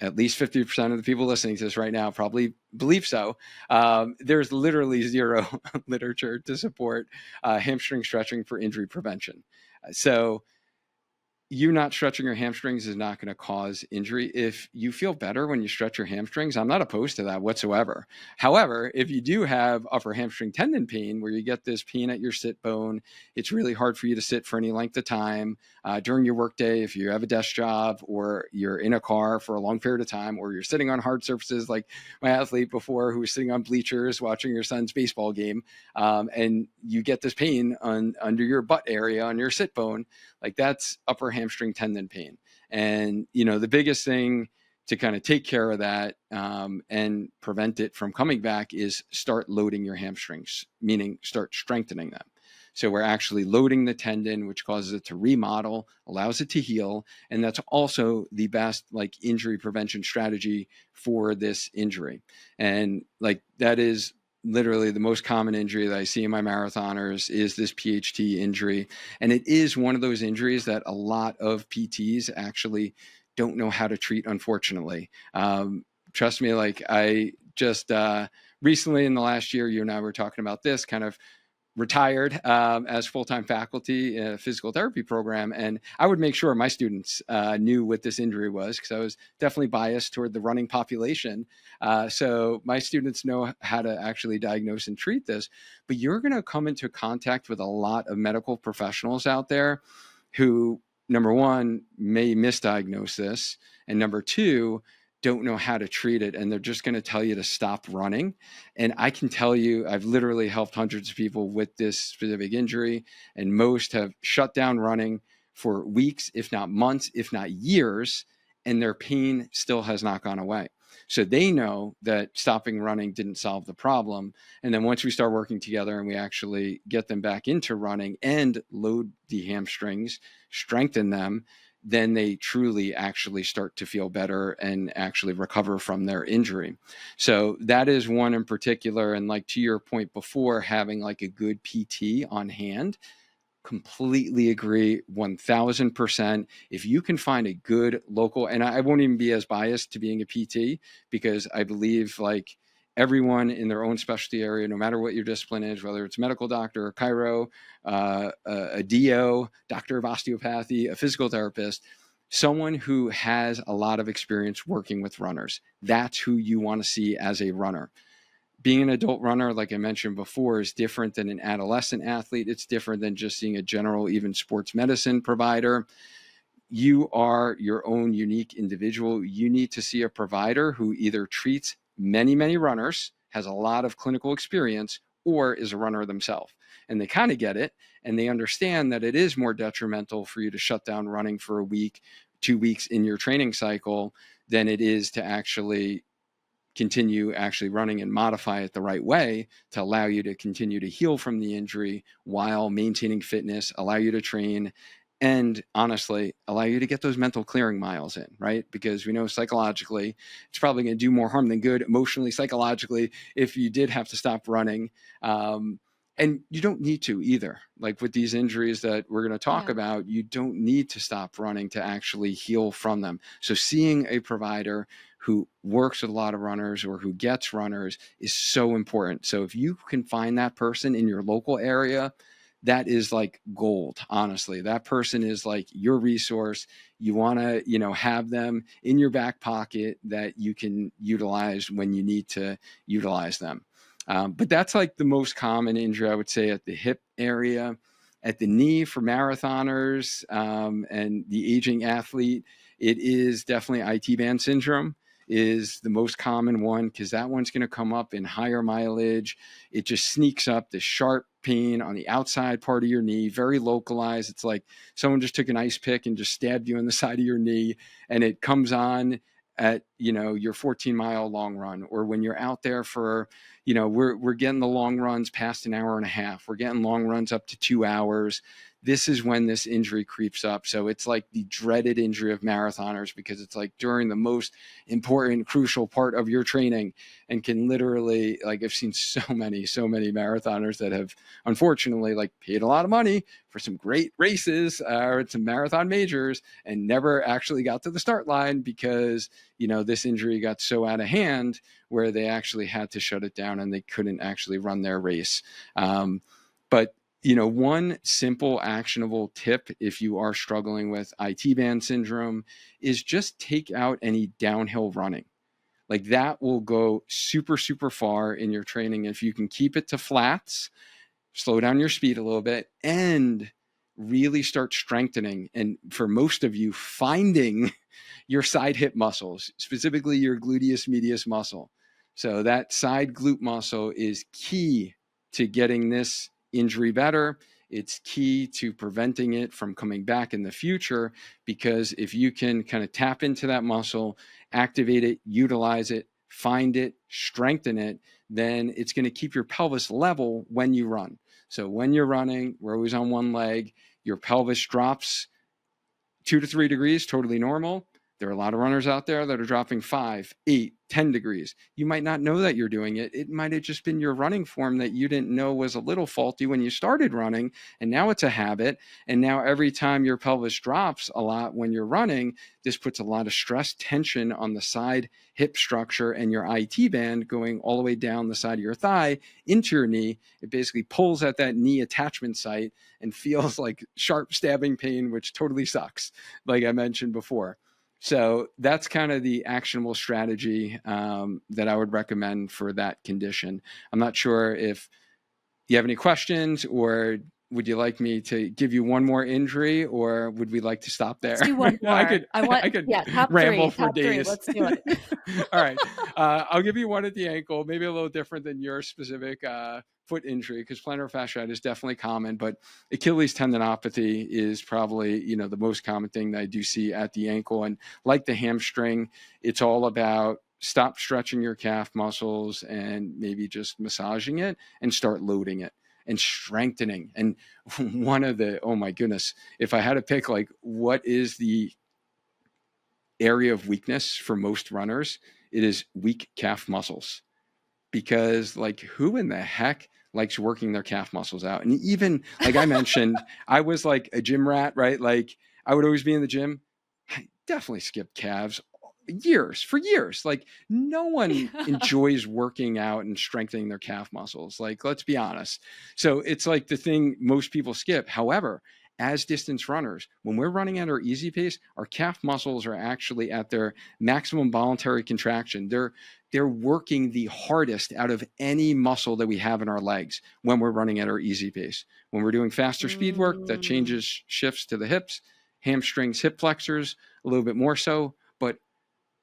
at least 50% of the people listening to this right now probably believe so. There's literally zero literature to support hamstring stretching for injury prevention. So, you not stretching your hamstrings is not going to cause injury. If you feel better when you stretch your hamstrings, I'm not opposed to that whatsoever. However, if you do have upper hamstring tendon pain where you get this pain at your sit bone, it's really hard for you to sit for any length of time during your workday. If you have a desk job, or you're in a car for a long period of time, or you're sitting on hard surfaces like my athlete before who was sitting on bleachers watching your son's baseball game, and you get this pain under your butt area on your sit bone, like that's upper hamstring tendon pain. And, the biggest thing to kind of take care of that, and prevent it from coming back, is start loading your hamstrings, meaning start strengthening them. So we're actually loading the tendon, which causes it to remodel, allows it to heal. And that's also the best like injury prevention strategy for this injury. And like that is literally the most common injury that I see in my marathoners is this PHT injury. And it is one of those injuries that a lot of PTs actually don't know how to treat, unfortunately. Trust me, like I just recently in the last year, you and I were talking about this kind of retired as full-time faculty in a physical therapy program, and I would make sure my students knew what this injury was, because I was definitely biased toward the running population. So my students know how to actually diagnose and treat this. But you're going to come into contact with a lot of medical professionals out there who, number one, may misdiagnose this, and number two, don't know how to treat it, and they're just going to tell you to stop running. And I can tell you, I've literally helped hundreds of people with this specific injury, and most have shut down running for weeks, if not months, if not years, and their pain still has not gone away. So they know that stopping running didn't solve the problem. And then once we start working together and we actually get them back into running and load the hamstrings, strengthen them, then they truly actually start to feel better and actually recover from their injury. So that is one in particular. And like to your point before, having like a good PT on hand, completely agree 1000%. If you can find a good local, and I won't even be as biased to being a PT, because I believe like everyone in their own specialty area, no matter what your discipline is, whether it's medical doctor or chiro, a DO, doctor of osteopathy, a physical therapist, someone who has a lot of experience working with runners, that's who you want to see as a runner. Being an adult runner, like I mentioned before, is different than an adolescent athlete. It's different than just seeing a general, even sports medicine provider. You are your own unique individual. You need to see a provider who either treats many, many runners, has a lot of clinical experience, or is a runner themselves. And they kind of get it, and they understand that it is more detrimental for you to shut down running for a week, 2 weeks in your training cycle than it is to actually continue actually running and modify it the right way to allow you to continue to heal from the injury while maintaining fitness, allow you to train, and honestly, allow you to get those mental clearing miles in, right? Because we know psychologically, it's probably going to do more harm than good, emotionally, psychologically, if you did have to stop running. And you don't need to either. Like with these injuries that we're going to talk Yeah. about, you don't need to stop running to actually heal from them. So seeing a provider who works with a lot of runners or who gets runners is so important. So if you can find that person in your local area, that is like gold. Honestly, that person is like your resource. You want to, have them in your back pocket that you can utilize when you need to utilize them. But that's like the most common injury, I would say, at the hip area. At the knee for marathoners and the aging athlete, it is definitely IT band syndrome is the most common one, because that one's going to come up in higher mileage. It just sneaks up, the sharp pain on the outside part of your knee, very localized. It's like someone just took an ice pick and just stabbed you in the side of your knee, and it comes on at your 14-mile long run, or when you're out there for we're getting the long runs past an hour and a half, we're getting long runs up to 2 hours. This is when this injury creeps up. So it's like the dreaded injury of marathoners, because it's like during the most important, crucial part of your training, and can literally, like, I've seen so many marathoners that have unfortunately like paid a lot of money for some great races or some marathon majors and never actually got to the start line because this injury got so out of hand where they actually had to shut it down and they couldn't actually run their race. But one simple actionable tip if you are struggling with IT band syndrome is just take out any downhill running. Like that will go super, super far in your training. If you can keep it to flats, slow down your speed a little bit, and really start strengthening. And for most of you, finding your side hip muscles, specifically your gluteus medius muscle. So that side glute muscle is key to getting this injury better. It's key to preventing it from coming back in the future, because if you can kind of tap into that muscle, activate it, utilize it, find it, strengthen it, then it's going to keep your pelvis level when you run. So when you're running, we're always on one leg, your pelvis drops 2 to 3 degrees, totally normal. There are a lot of runners out there that are dropping 5, 8, 10 degrees. You might not know that you're doing it. It might have just been your running form that you didn't know was a little faulty when you started running, and now it's a habit. And now every time your pelvis drops a lot when you're running, this puts a lot of stress tension on the side hip structure and your IT band going all the way down the side of your thigh into your knee. It basically pulls at that knee attachment site and feels like sharp stabbing pain, which totally sucks, like I mentioned before. So that's kind of the actionable strategy that I would recommend for that condition. I'm not sure if you have any questions, or would you like me to give you one more injury, or would we like to stop Let's there? do one I more. could I want, I could yeah, ramble for top three. days. Let's do it. All right, I'll give you one at the ankle, maybe a little different than your specific foot injury, because plantar fasciitis is definitely common, but Achilles tendinopathy is probably, you know, the most common thing that I do see at the ankle. And like the hamstring, it's all about stop stretching your calf muscles and maybe just massaging it and start loading it and strengthening. And one of the, oh my goodness, if I had to pick, like, what is the area of weakness for most runners, it is weak calf muscles. Because, like, who in the heck likes working their calf muscles out? And even, like I mentioned, I was like a gym rat, right? Like, I would always be in the gym. I definitely skipped calves for years. Like, no one enjoys working out and strengthening their calf muscles. Like, let's be honest. So it's like the thing most people skip. However, as distance runners, when we're running at our easy pace, our calf muscles are actually at their maximum voluntary contraction. They're working the hardest out of any muscle that we have in our legs when we're running at our easy pace. When we're doing faster speed work, that Mm. shifts to the hips, hamstrings, hip flexors, a little bit more so. But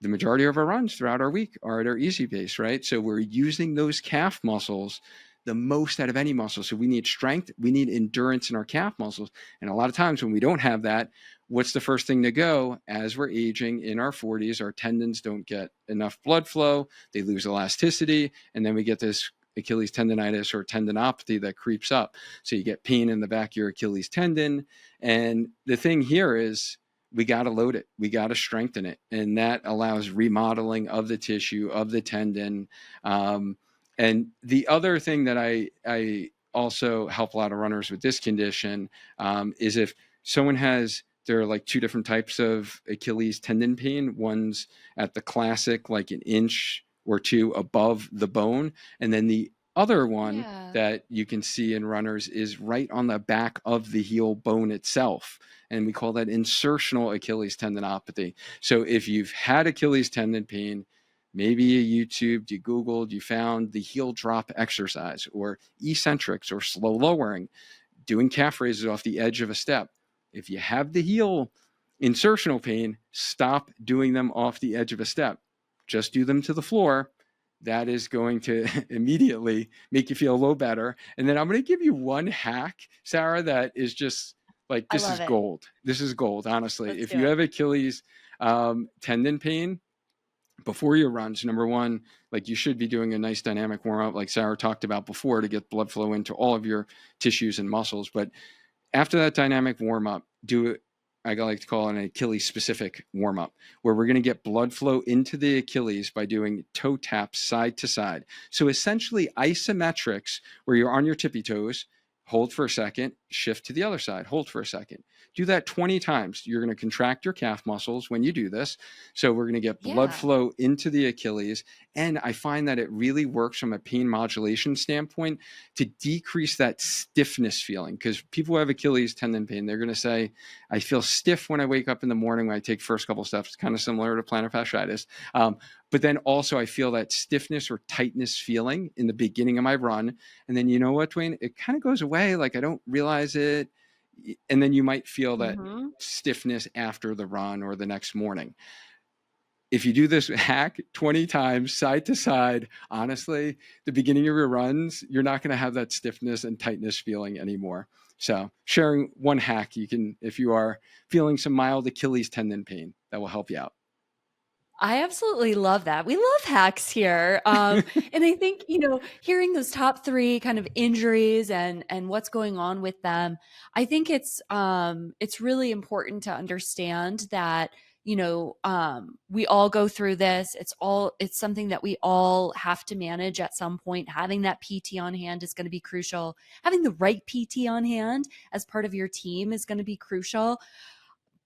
the majority of our runs throughout our week are at our easy pace, right? So we're using those calf muscles the most out of any muscle. So we need strength, we need endurance in our calf muscles. And a lot of times when we don't have that, what's the first thing to go? As we're aging in our 40s, our tendons don't get enough blood flow, they lose elasticity, and then we get this Achilles tendonitis or tendinopathy that creeps up. So you get pain in the back of your Achilles tendon. And the thing here is, we got to load it. We got to strengthen it. And that allows remodeling of the tissue, of the tendon. And the other thing that I also help a lot of runners with this condition is if someone has, there are like two different types of Achilles tendon pain. One's at the classic, like an inch or two above the bone. And then the other one Yeah. that you can see in runners is right on the back of the heel bone itself. And we call that insertional Achilles tendinopathy. So if you've had Achilles tendon pain, maybe you YouTubed, you Googled, you found the heel drop exercise or eccentrics or slow lowering, doing calf raises off the edge of a step. If you have the heel insertional pain, stop doing them off the edge of a step. Just do them to the floor. That is going to immediately make you feel a little better. And then I'm going to give you one hack, Sarah, that is just like, I this is love it. gold. This is gold, honestly. Let's If do you it. have Achilles tendon pain, before your runs, number one, like, you should be doing a nice dynamic warm up, like Sarah talked about before, to get blood flow into all of your tissues and muscles. But after that dynamic warm up, do it. I like to call it an Achilles specific warm up, where we're going to get blood flow into the Achilles by doing toe taps side to side. So essentially isometrics, where you're on your tippy toes, hold for a second, shift to the other side, hold for a second. Do that 20 times. You're going to contract your calf muscles when you do this. So we're going to get blood Yeah. flow into the Achilles. And I find that it really works from a pain modulation standpoint to decrease that stiffness feeling. Because people who have Achilles tendon pain, they're going to say, I feel stiff when I wake up in the morning when I take first couple steps, kind of similar to plantar fasciitis. But then also I feel that stiffness or tightness feeling in the beginning of my run. And then, you know what, Dwayne, it kind of goes away. Like, I don't realize it. And then you might feel that Hmm. stiffness after the run or the next morning. If you do this hack 20 times side to side, honestly, the beginning of your runs, you're not going to have that stiffness and tightness feeling anymore. So sharing one hack, you can, if you are feeling some mild Achilles tendon pain, that will help you out. I absolutely love that. We love hacks here. And I think, hearing those top three kind of injuries and what's going on with them, I think it's really important to understand that, we all go through this. It's something that we all have to manage at some point. Having that PT on hand is going to be crucial. Having the right PT on hand as part of your team is going to be crucial.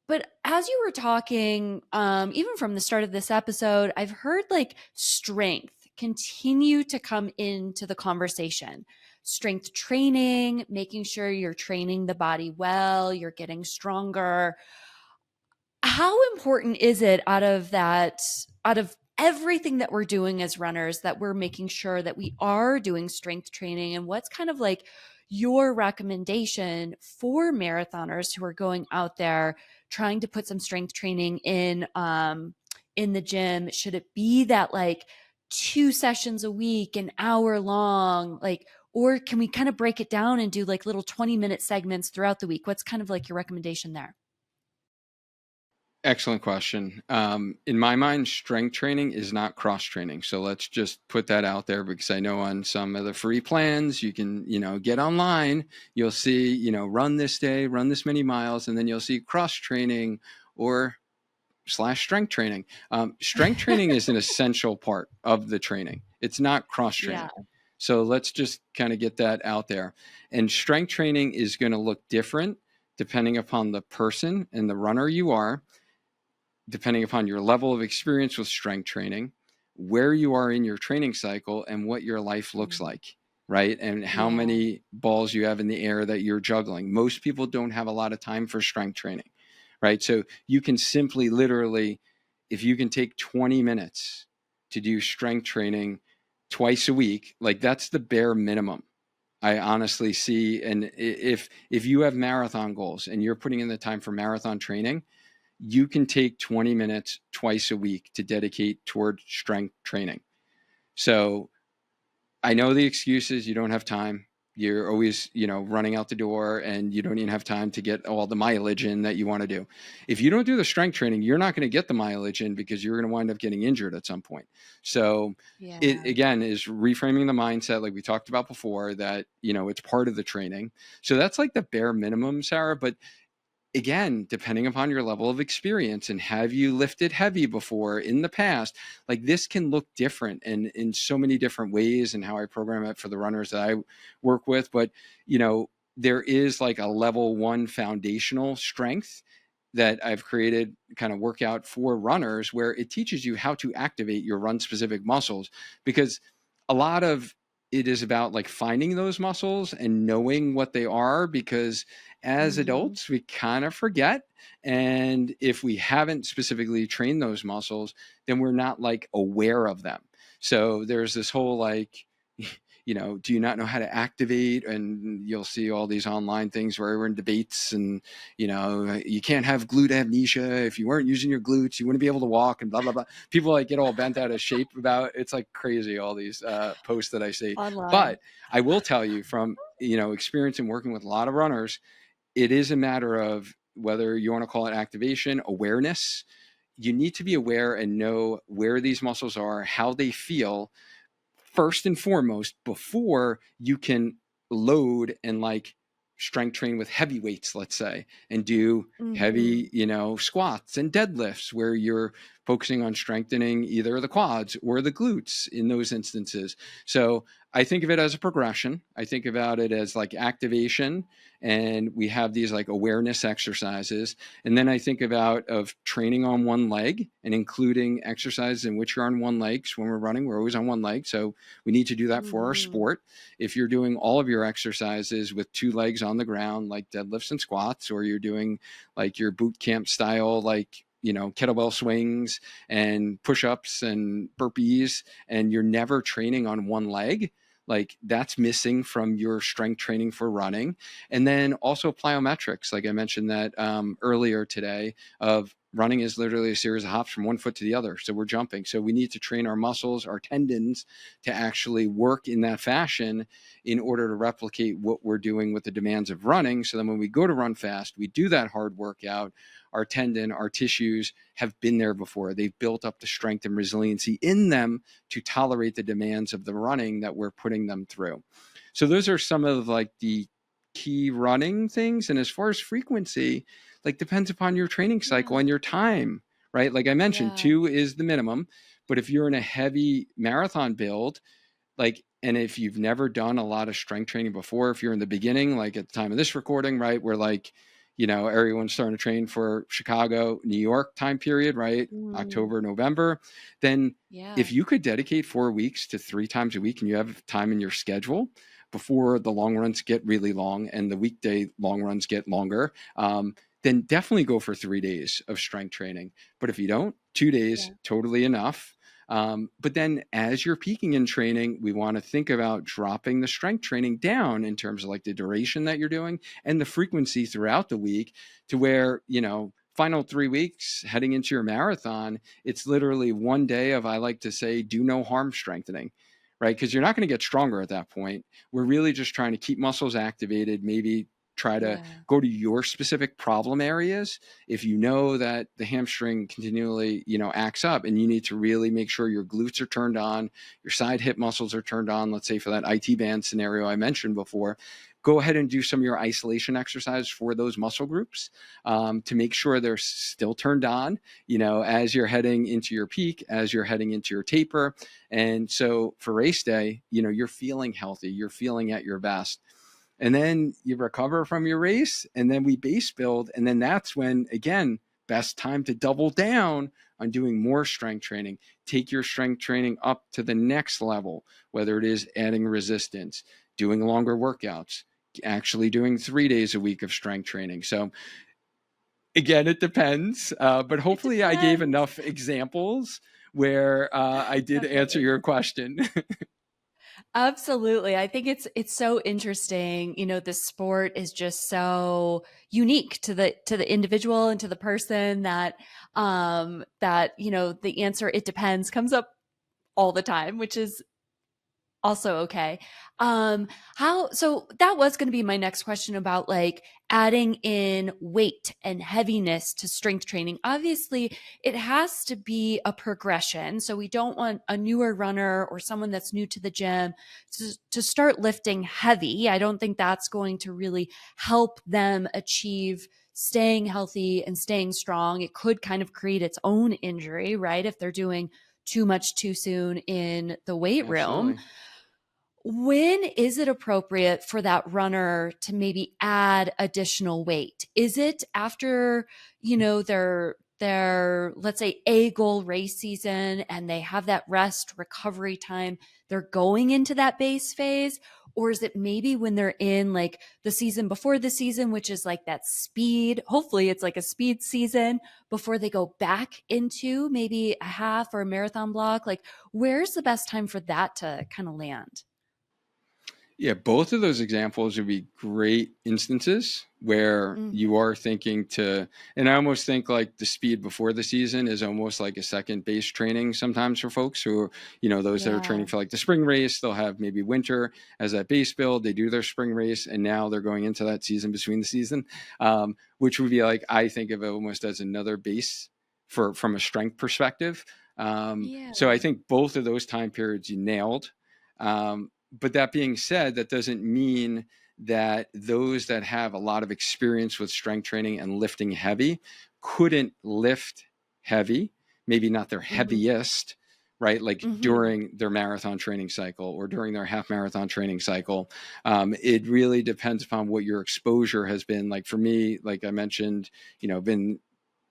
But as you were talking, even from the start of this episode, I've heard like strength continue to come into the conversation. Strength training, making sure you're training the body well, you're getting stronger. How important is it out of everything that we're doing as runners, that we're making sure that we are doing strength training? And what's kind of like your recommendation for marathoners who are going out there trying to put some strength training in the gym? Should it be that like 2 sessions a week, an hour long, like, or can we kind of break it down and do like little 20-minute segments throughout the week? What's kind of like your recommendation there? Excellent question. In my mind, strength training is not cross training. So let's just put that out there, because I know on some of the free plans, you can, get online, you'll see, run this day, run this many miles, and then you'll see cross training or / strength training. Strength training is an essential part of the training. It's not cross Yeah. training. So let's just kind of get that out there. And strength training is going to look different depending upon the person and the runner you are, depending upon your level of experience with strength training, where you are in your training cycle, and what your life looks like, right? And how Yeah. many balls you have in the air that you're juggling. Most people don't have a lot of time for strength training, right? So you can simply, literally, if you can take 20 minutes to do strength training twice a week, like that's the bare minimum. I honestly see. And if you have marathon goals and you're putting in the time for marathon training, you can take 20 minutes twice a week to dedicate toward strength training. So I know the excuses. You don't have time. You're always, running out the door, and you don't even have time to get all the mileage in that you want to do. If you don't do the strength training, you're not going to get the mileage in, because you're going to wind up getting injured at some point. So it, Yeah. again, is reframing the mindset, like we talked about before, that, it's part of the training. So that's like the bare minimum, Sarah. But again, depending upon your level of experience, and have you lifted heavy before in the past, like this can look different and in so many different ways, and how I program it for the runners that I work with. But, there is like a level 1 foundational strength that I've created, kind of workout for runners, where it teaches you how to activate your run specific muscles, because a lot of it is about like finding those muscles and knowing what they are, because as Mhm. adults, we kind of forget. And if we haven't specifically trained those muscles, then we're not like aware of them. So there's this whole like, do you not know how to activate? And you'll see all these online things where we're in debates, and, you can't have glute amnesia. If you weren't using your glutes, you wouldn't be able to walk, and blah, blah, blah. People like get all bent out of shape about it's like crazy, all these posts that I see. Online. But I will tell you from, experience and working with a lot of runners, it is a matter of whether you want to call it activation, awareness. You need to be aware and know where these muscles are, how they feel, first and foremost, before you can load and like strength train with heavy weights, let's say, and do Mhm. heavy, squats and deadlifts, where you're focusing on strengthening either the quads or the glutes in those instances. So I think of it as a progression. I think about it as like activation, and we have these like awareness exercises. And then I think about of training on one leg and including exercises in which you're on one leg. So when we're running, we're always on one leg. So we need to do that for our Mhm. sport. If you're doing all of your exercises with 2 legs on the ground, like deadlifts and squats, or you're doing like your boot camp style, like, kettlebell swings and push-ups and burpees, and you're never training on one leg, like that's missing from your strength training for running. And then also plyometrics, like I mentioned that earlier today, of running is literally a series of hops from one foot to the other. So we're jumping. So we need to train our muscles, our tendons, to actually work in that fashion in order to replicate what we're doing with the demands of running. So then when we go to run fast, we do that hard workout. Our tendon, our tissues have been there before. They've built up the strength and resiliency in them to tolerate the demands of the running that we're putting them through. So those are some of like the key running things. And as far as frequency, like depends upon your training cycle Yeah. and your time, right? Like I mentioned, Yeah. 2 is the minimum. But if you're in a heavy marathon build, like, and if you've never done a lot of strength training before, if you're in the beginning, like at the time of this recording, right, where like, everyone's starting to train for Chicago, New York time period, right? Mm, October, November, then if yeah. you could dedicate 4 weeks to 3 times a week and you have time in your schedule before the long runs get really long and the weekday long runs get longer, then definitely go for 3 days of strength training. But if you don't, 2 days, Yeah. totally enough. But then as you're peaking in training, we want to think about dropping the strength training down in terms of like the duration that you're doing and the frequency throughout the week to where, final 3 weeks heading into your marathon, it's literally one day of, I like to say, do no harm strengthening, right? Because you're not going to get stronger at that point. We're really just trying to keep muscles activated, maybe try to Yeah. go to your specific problem areas. If you know that the hamstring continually, acts up and you need to really make sure your glutes are turned on, your side hip muscles are turned on, let's say for that IT band scenario I mentioned before, go ahead and do some of your isolation exercises for those muscle groups, to make sure they're still turned on, as you're heading into your peak, as you're heading into your taper. And so for race day, you're feeling healthy, you're feeling at your best, and then you recover from your race, and then we base build, and then that's when, again, best time to double down on doing more strength training. Take your strength training up to the next level, whether it is adding resistance, doing longer workouts, actually doing 3 days a week of strength training. So again, it depends, but It hopefully I gave depends. enough examples where I did answer Definitely. your question. Absolutely. I think it's so interesting. The sport is just so unique to the individual and to the person that, the answer it depends comes up all the time, which is also okay. How so that was going to be my next question about like adding in weight and heaviness to strength training. Obviously, it has to be a progression. So we don't want a newer runner or someone that's new to the gym to start lifting heavy. I don't think that's going to really help them achieve staying healthy and staying strong. It could kind of create its own injury, right? If they're doing too much too soon in the weight room. Absolutely. When is it appropriate for that runner to maybe add additional weight? Is it after, their let's say a goal race season and they have that rest recovery time, they're going into that base phase? Or is it maybe when they're in like the season before the season, which is like that speed? Hopefully, it's like a speed season before they go back into maybe a half or a marathon block. Like, where's the best time for that to kind of land? Yeah, both of those examples would be great instances where you Mhm. are thinking to, and I almost think like the speed before the season is almost like a second base training sometimes for folks who are, those that are training Yeah. for like the spring race, they'll have maybe winter as that base build, they do their spring race, and now they're going into that season between the season, which would be like, I think of it almost as another base from a strength perspective. So I Yeah. think both of those time periods you nailed. But that being said, that doesn't mean that those that have a lot of experience with strength training and lifting heavy couldn't lift heavy, maybe not their Mhm. heaviest, right? Like Mhm. during their marathon training cycle or during their half marathon training cycle. It really depends upon what your exposure has been. Like for me, like I mentioned, been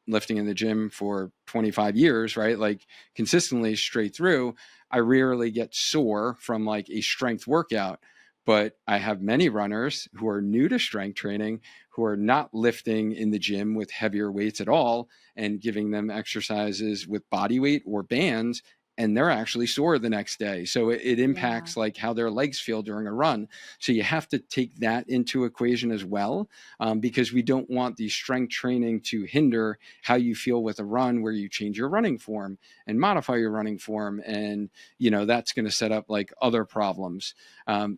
lifting in the gym for 25 years, right? Like consistently straight through, I rarely get sore from like a strength workout. But I have many runners who are new to strength training who are not lifting in the gym with heavier weights at all and giving them exercises with body weight or bands, and they're actually sore the next day. So it Yeah. impacts like how their legs feel during a run. So you have to take that into equation as well, because we don't want the strength training to hinder how you feel with a run where you change your running form and modify your running form. And, that's going to set up like other problems.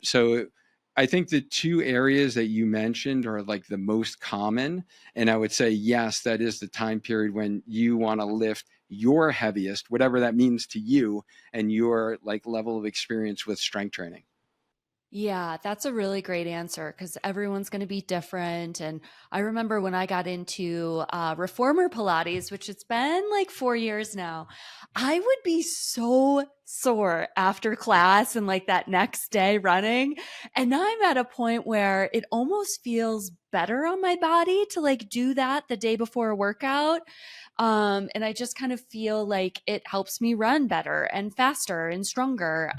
So I think the two areas that you mentioned are like the most common. And I would say, yes, that is the time period when you want to lift your heaviest, whatever that means to you, and your like level of experience with strength training. Yeah, that's a really great answer because everyone's going to be different. And I remember when I got into reformer Pilates, which it's been like 4 years now, I would be so sore after class and like that next day running. And now I'm at a point where it almost feels better on my body to like do that the day before a workout. And I just kind of feel like it helps me run better and faster and stronger.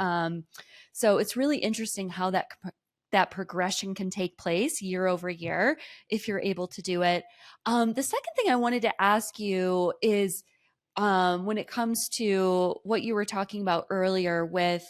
So it's really interesting how that progression can take place year over year if you're able to do it. The second thing I wanted to ask you is when it comes to what you were talking about earlier with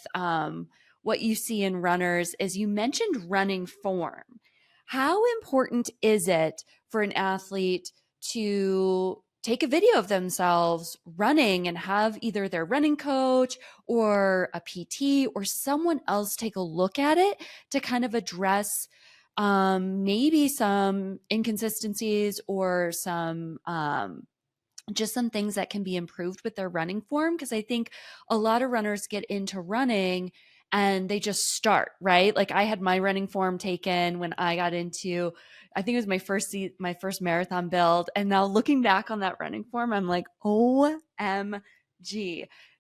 what you see in runners, is you mentioned running form. How important is it for an athlete to take a video of themselves running and have either their running coach or a PT or someone else take a look at it to kind of address maybe some inconsistencies or some just some things that can be improved with their running form? Because I think a lot of runners get into running and they just start, right? Like I had my running form taken when I got into, I think it was my first marathon build, and now looking back on that running form, I'm like, OMG,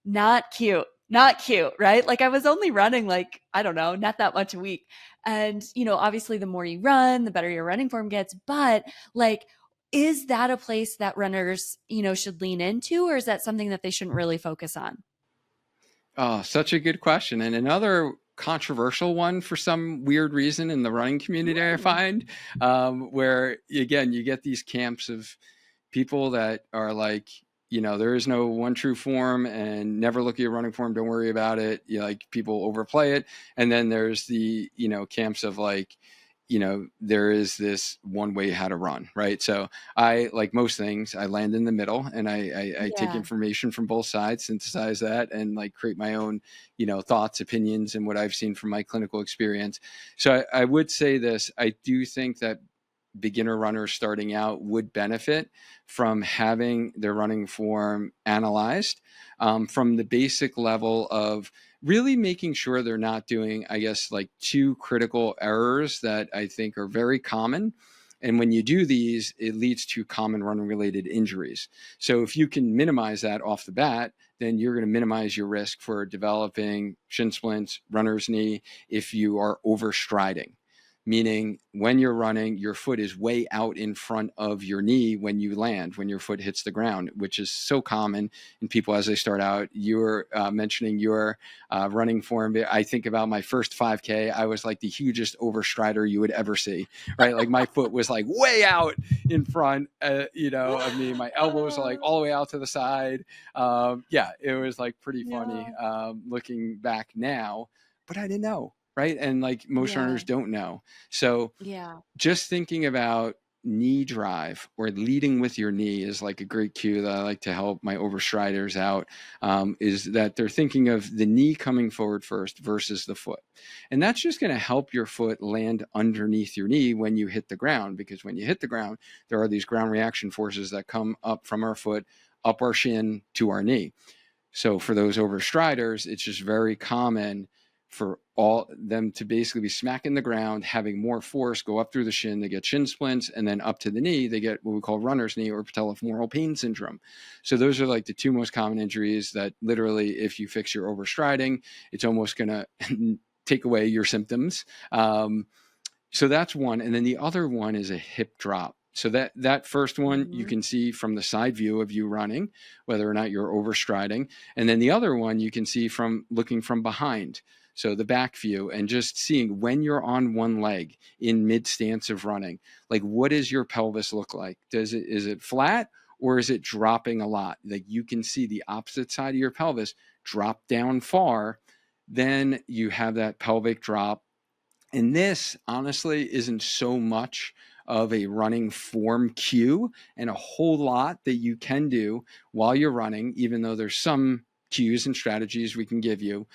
not cute. Not cute, right? Like I was only running like, I don't know, not that much a week. And, obviously the more you run, the better your running form gets. But like, is that a place that runners, should lean into, or is that something that they shouldn't really focus on? Oh, such a good question. And another controversial one for some weird reason in the running community, I Mm. find, where again, you get these camps of people that are like, there is no one true form and never look at your running form. Don't worry about it. Like people overplay it. And then there's the, camps of like, there is this one way how to run, right? So I, like most things, I land in the middle and I take Yeah. information from both sides, synthesize that, and like create my own, thoughts, opinions, and what I've seen from my clinical experience. So I would say this: I do think that beginner runners starting out would benefit from having their running form analyzed from the basic level of really making sure they're not doing, I guess, like two critical errors that I think are very common. And when you do these, it leads to common running related injuries. So if you can minimize that off the bat, then you're going to minimize your risk for developing shin splints, runner's knee, if you are overstriding, meaning when you're running, your foot is way out in front of your knee when you land, when your foot hits the ground, which is so common in people as they start out. You're mentioning your running form. I think about my first 5K. I was like the hugest overstrider you would ever see, right? Like my foot was like way out in front, of me. My elbows are like all the way out to the side. Yeah, it was like pretty funny Yeah. looking back now, but I didn't know, right? And like most runners Yeah. don't know. So Yeah. just thinking about knee drive or leading with your knee is like a great cue that I like to help my overstriders out, is that they're thinking of the knee coming forward first versus the foot. And that's just going to help your foot land underneath your knee when you hit the ground, because when you hit the ground, there are these ground reaction forces that come up from our foot, up our shin to our knee. So for those overstriders, it's just very common for all them to basically be smacking the ground, having more force go up through the shin. They get shin splints, and then up to the knee, they get what we call runner's knee or patellofemoral pain syndrome. So those are like the two most common injuries that literally, if you fix your overstriding, it's almost going to take away your symptoms. So that's one. And then the other one is a hip drop. So that first one you Mhm. can see from the side view of you running, whether or not you're overstriding. And then the other one you can see from looking from behind. So the back view, and just seeing when you're on one leg in mid stance of running, like what does your pelvis look like? Is it flat or is it dropping a lot? Like you can see the opposite side of your pelvis drop down far. Then you have that pelvic drop, and this honestly isn't so much of a running form cue, and a whole lot that you can do while you're running, even though there's some cues and strategies we can give you.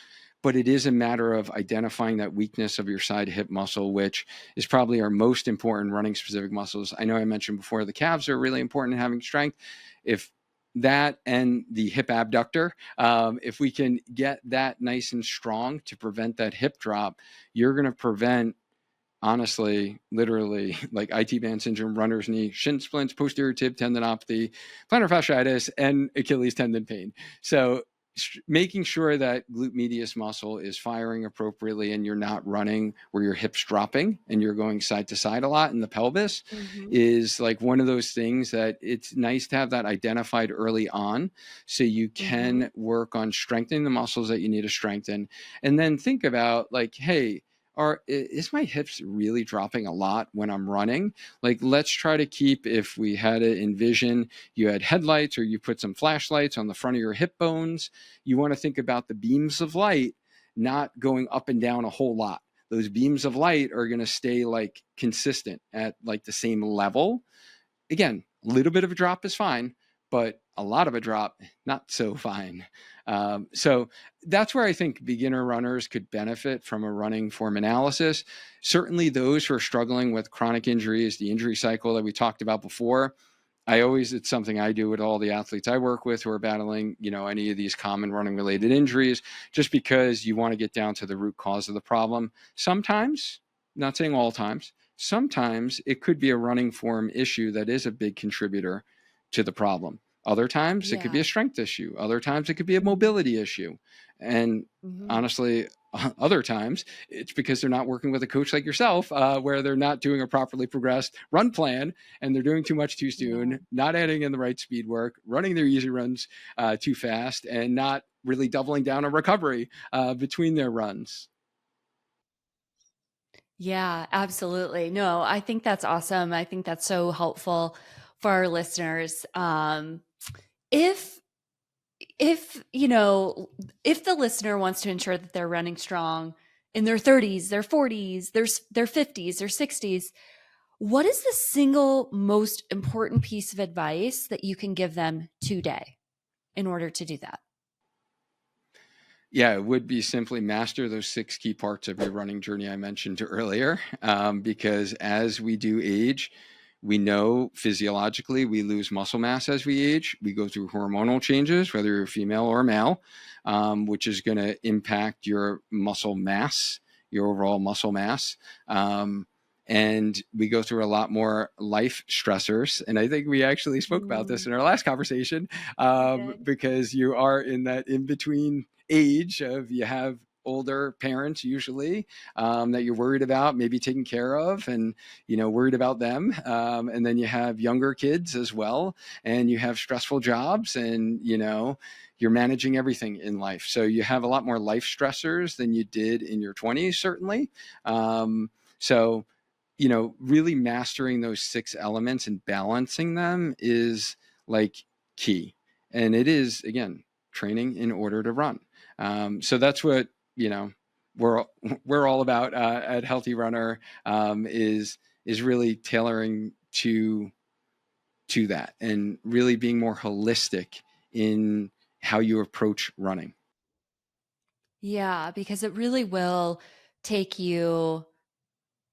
But it is a matter of identifying that weakness of your side hip muscle, which is probably our most important running specific muscles. I know I mentioned before the calves are really important in having strength. If that and the hip abductor, if we can get that nice and strong to prevent that hip drop, you're going to prevent, honestly, literally, like IT band syndrome, runner's knee, shin splints, posterior tib tendinopathy, plantar fasciitis, and Achilles tendon pain. So making sure that glute medius muscle is firing appropriately and you're not running where your hips dropping and you're going side to side a lot in the pelvis Mhm. is like one of those things that it's nice to have that identified early on so you Mhm. can work on strengthening the muscles that you need to strengthen, and then think about like, hey, is my hips really dropping a lot when I'm running? Like, let's try to keep, if we had to envision you had headlights or you put some flashlights on the front of your hip bones, you want to think about the beams of light not going up and down a whole lot. Those beams of light are going to stay like consistent at like the same level. Again, a little bit of a drop is fine, but a lot of a drop, not so fine. So that's where I think beginner runners could benefit from a running form analysis. Certainly, those who are struggling with chronic injuries, the injury cycle that we talked about before, it's something I do with all the athletes I work with who are battling, any of these common running related injuries, just because you want to get down to the root cause of the problem. Sometimes, not saying all times, sometimes it could be a running form issue that is a big contributor to the problem. Other times it could be a Yeah. strength issue. Other times it could be a Mhm. mobility issue. And Mhm. honestly, other times it's because they're not working with a coach like yourself, where they're not doing a properly progressed run plan and they're doing too much too Yeah. soon, not adding in the right speed work, running their easy runs too fast, and not really doubling down on recovery between their runs. Yeah, absolutely. No, I think that's awesome. I think that's so helpful for our listeners. If if the listener wants to ensure that they're running strong in their 30s, their 40s, their 50s, their 60s, what is the single most important piece of advice that you can give them today in order to do that? Yeah, it would be simply master those 6 key parts of your running journey I mentioned earlier. Because as we do age, we know physiologically we lose muscle mass as we age. We go through hormonal changes, whether you're female or male, which is going to impact your muscle mass, your overall muscle mass. And we go through a lot more life stressors. And I think we actually spoke about this Mm, in our last conversation, we did. because you are in that in between age of, you have older parents usually, that you're worried about maybe taking care of, and worried about them, and then you have younger kids as well, and you have stressful jobs, and you're managing everything in life, so you have a lot more life stressors than you did in your 20s, certainly. So really mastering those 6 elements and balancing them is like key. And it is, again, training in order to run. So that's what, we're, we're all about at Healthy Runner, is really tailoring to that and really being more holistic in how you approach running. Yeah, because it really will take you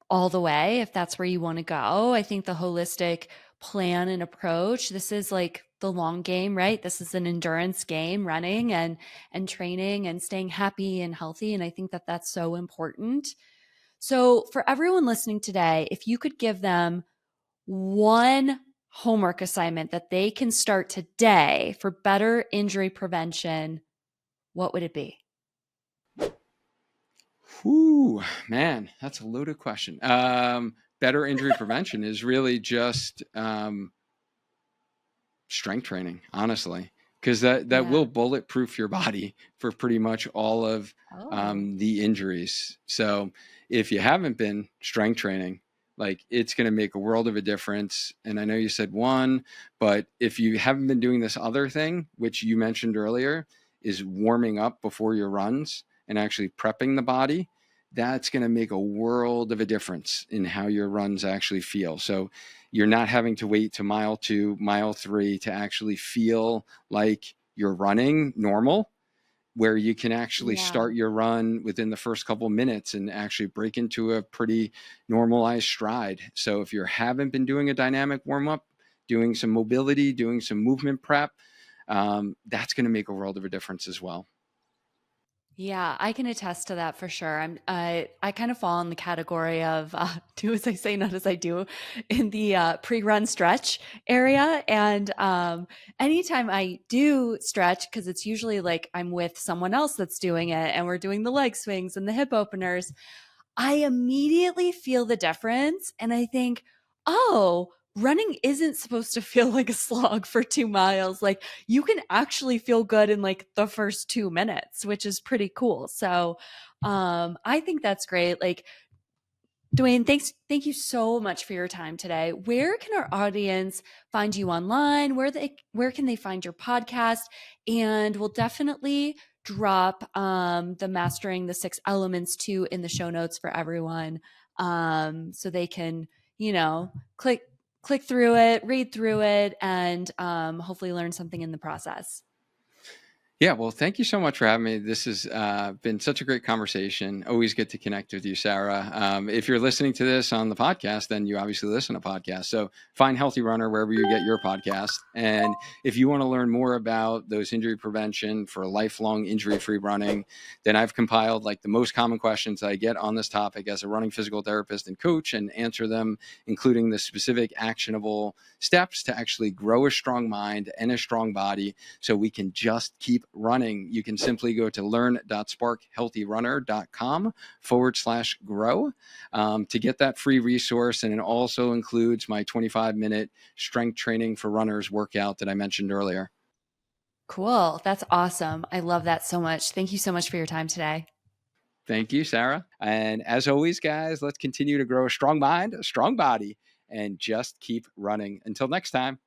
all the way if that's where you want to go. I think the holistic plan and approach, this is like the long game, right? This is an endurance game, running and training and staying happy and healthy, and I think that that's so important. So, for everyone listening today, if you could give them one homework assignment that they can start today for better injury prevention, what would it be? Whew, man, that's a loaded question. Better injury prevention is really just strength training, honestly, because that will Yeah. bulletproof your body for pretty much all of Oh, the injuries. So if you haven't been strength training, like, it's going to make a world of a difference. And I know you said one, but if you haven't been doing this other thing, which you mentioned earlier, is warming up before your runs and actually prepping the body, that's going to make a world of a difference in how your runs actually feel. So you're not having to wait to mile 2, mile 3 to actually feel like you're running normal, where you can actually yeah. start your run within the first couple minutes and actually break into a pretty normalized stride. So if you haven't been doing a dynamic warm up, doing some mobility, doing some movement prep, that's going to make a world of a difference as well. Yeah, I can attest to that for sure. I kind of fall in the category of do as I say, not as I do, in the pre-run stretch area. And anytime I do stretch, because it's usually like I'm with someone else that's doing it, and we're doing the leg swings and the hip openers, I immediately feel the difference and I think, oh, running isn't supposed to feel like a slog for 2 miles. Like you can actually feel good in like the first 2 minutes, which is pretty cool. So I think that's great. Like Dwayne, thank you so much for your time today. Where can our audience find you online? Where can they find your podcast? And we'll definitely drop the Mastering the Six Elements too in the show notes for everyone, so they can, you know, click through it, read through it, and hopefully learn something in the process. Yeah, well, thank you so much for having me. This has been such a great conversation. Always good to connect with you, Sara. If you're listening to this on the podcast, then you obviously listen to podcasts. So find Healthy Runner wherever you get your podcast. And if you want to learn more about those injury prevention for lifelong injury-free running, then I've compiled like the most common questions I get on this topic as a running physical therapist and coach, and answer them, including the specific actionable steps to actually grow a strong mind and a strong body so we can just keep running. You can simply go to learn.sparkhealthyrunner.com/grow to get that free resource. And it also includes my 25-minute strength training for runners workout that I mentioned earlier. Cool. That's awesome. I love that so much. Thank you so much for your time today. Thank you, Sara. And as always, guys, let's continue to grow a strong mind, a strong body, and just keep running. Until next time.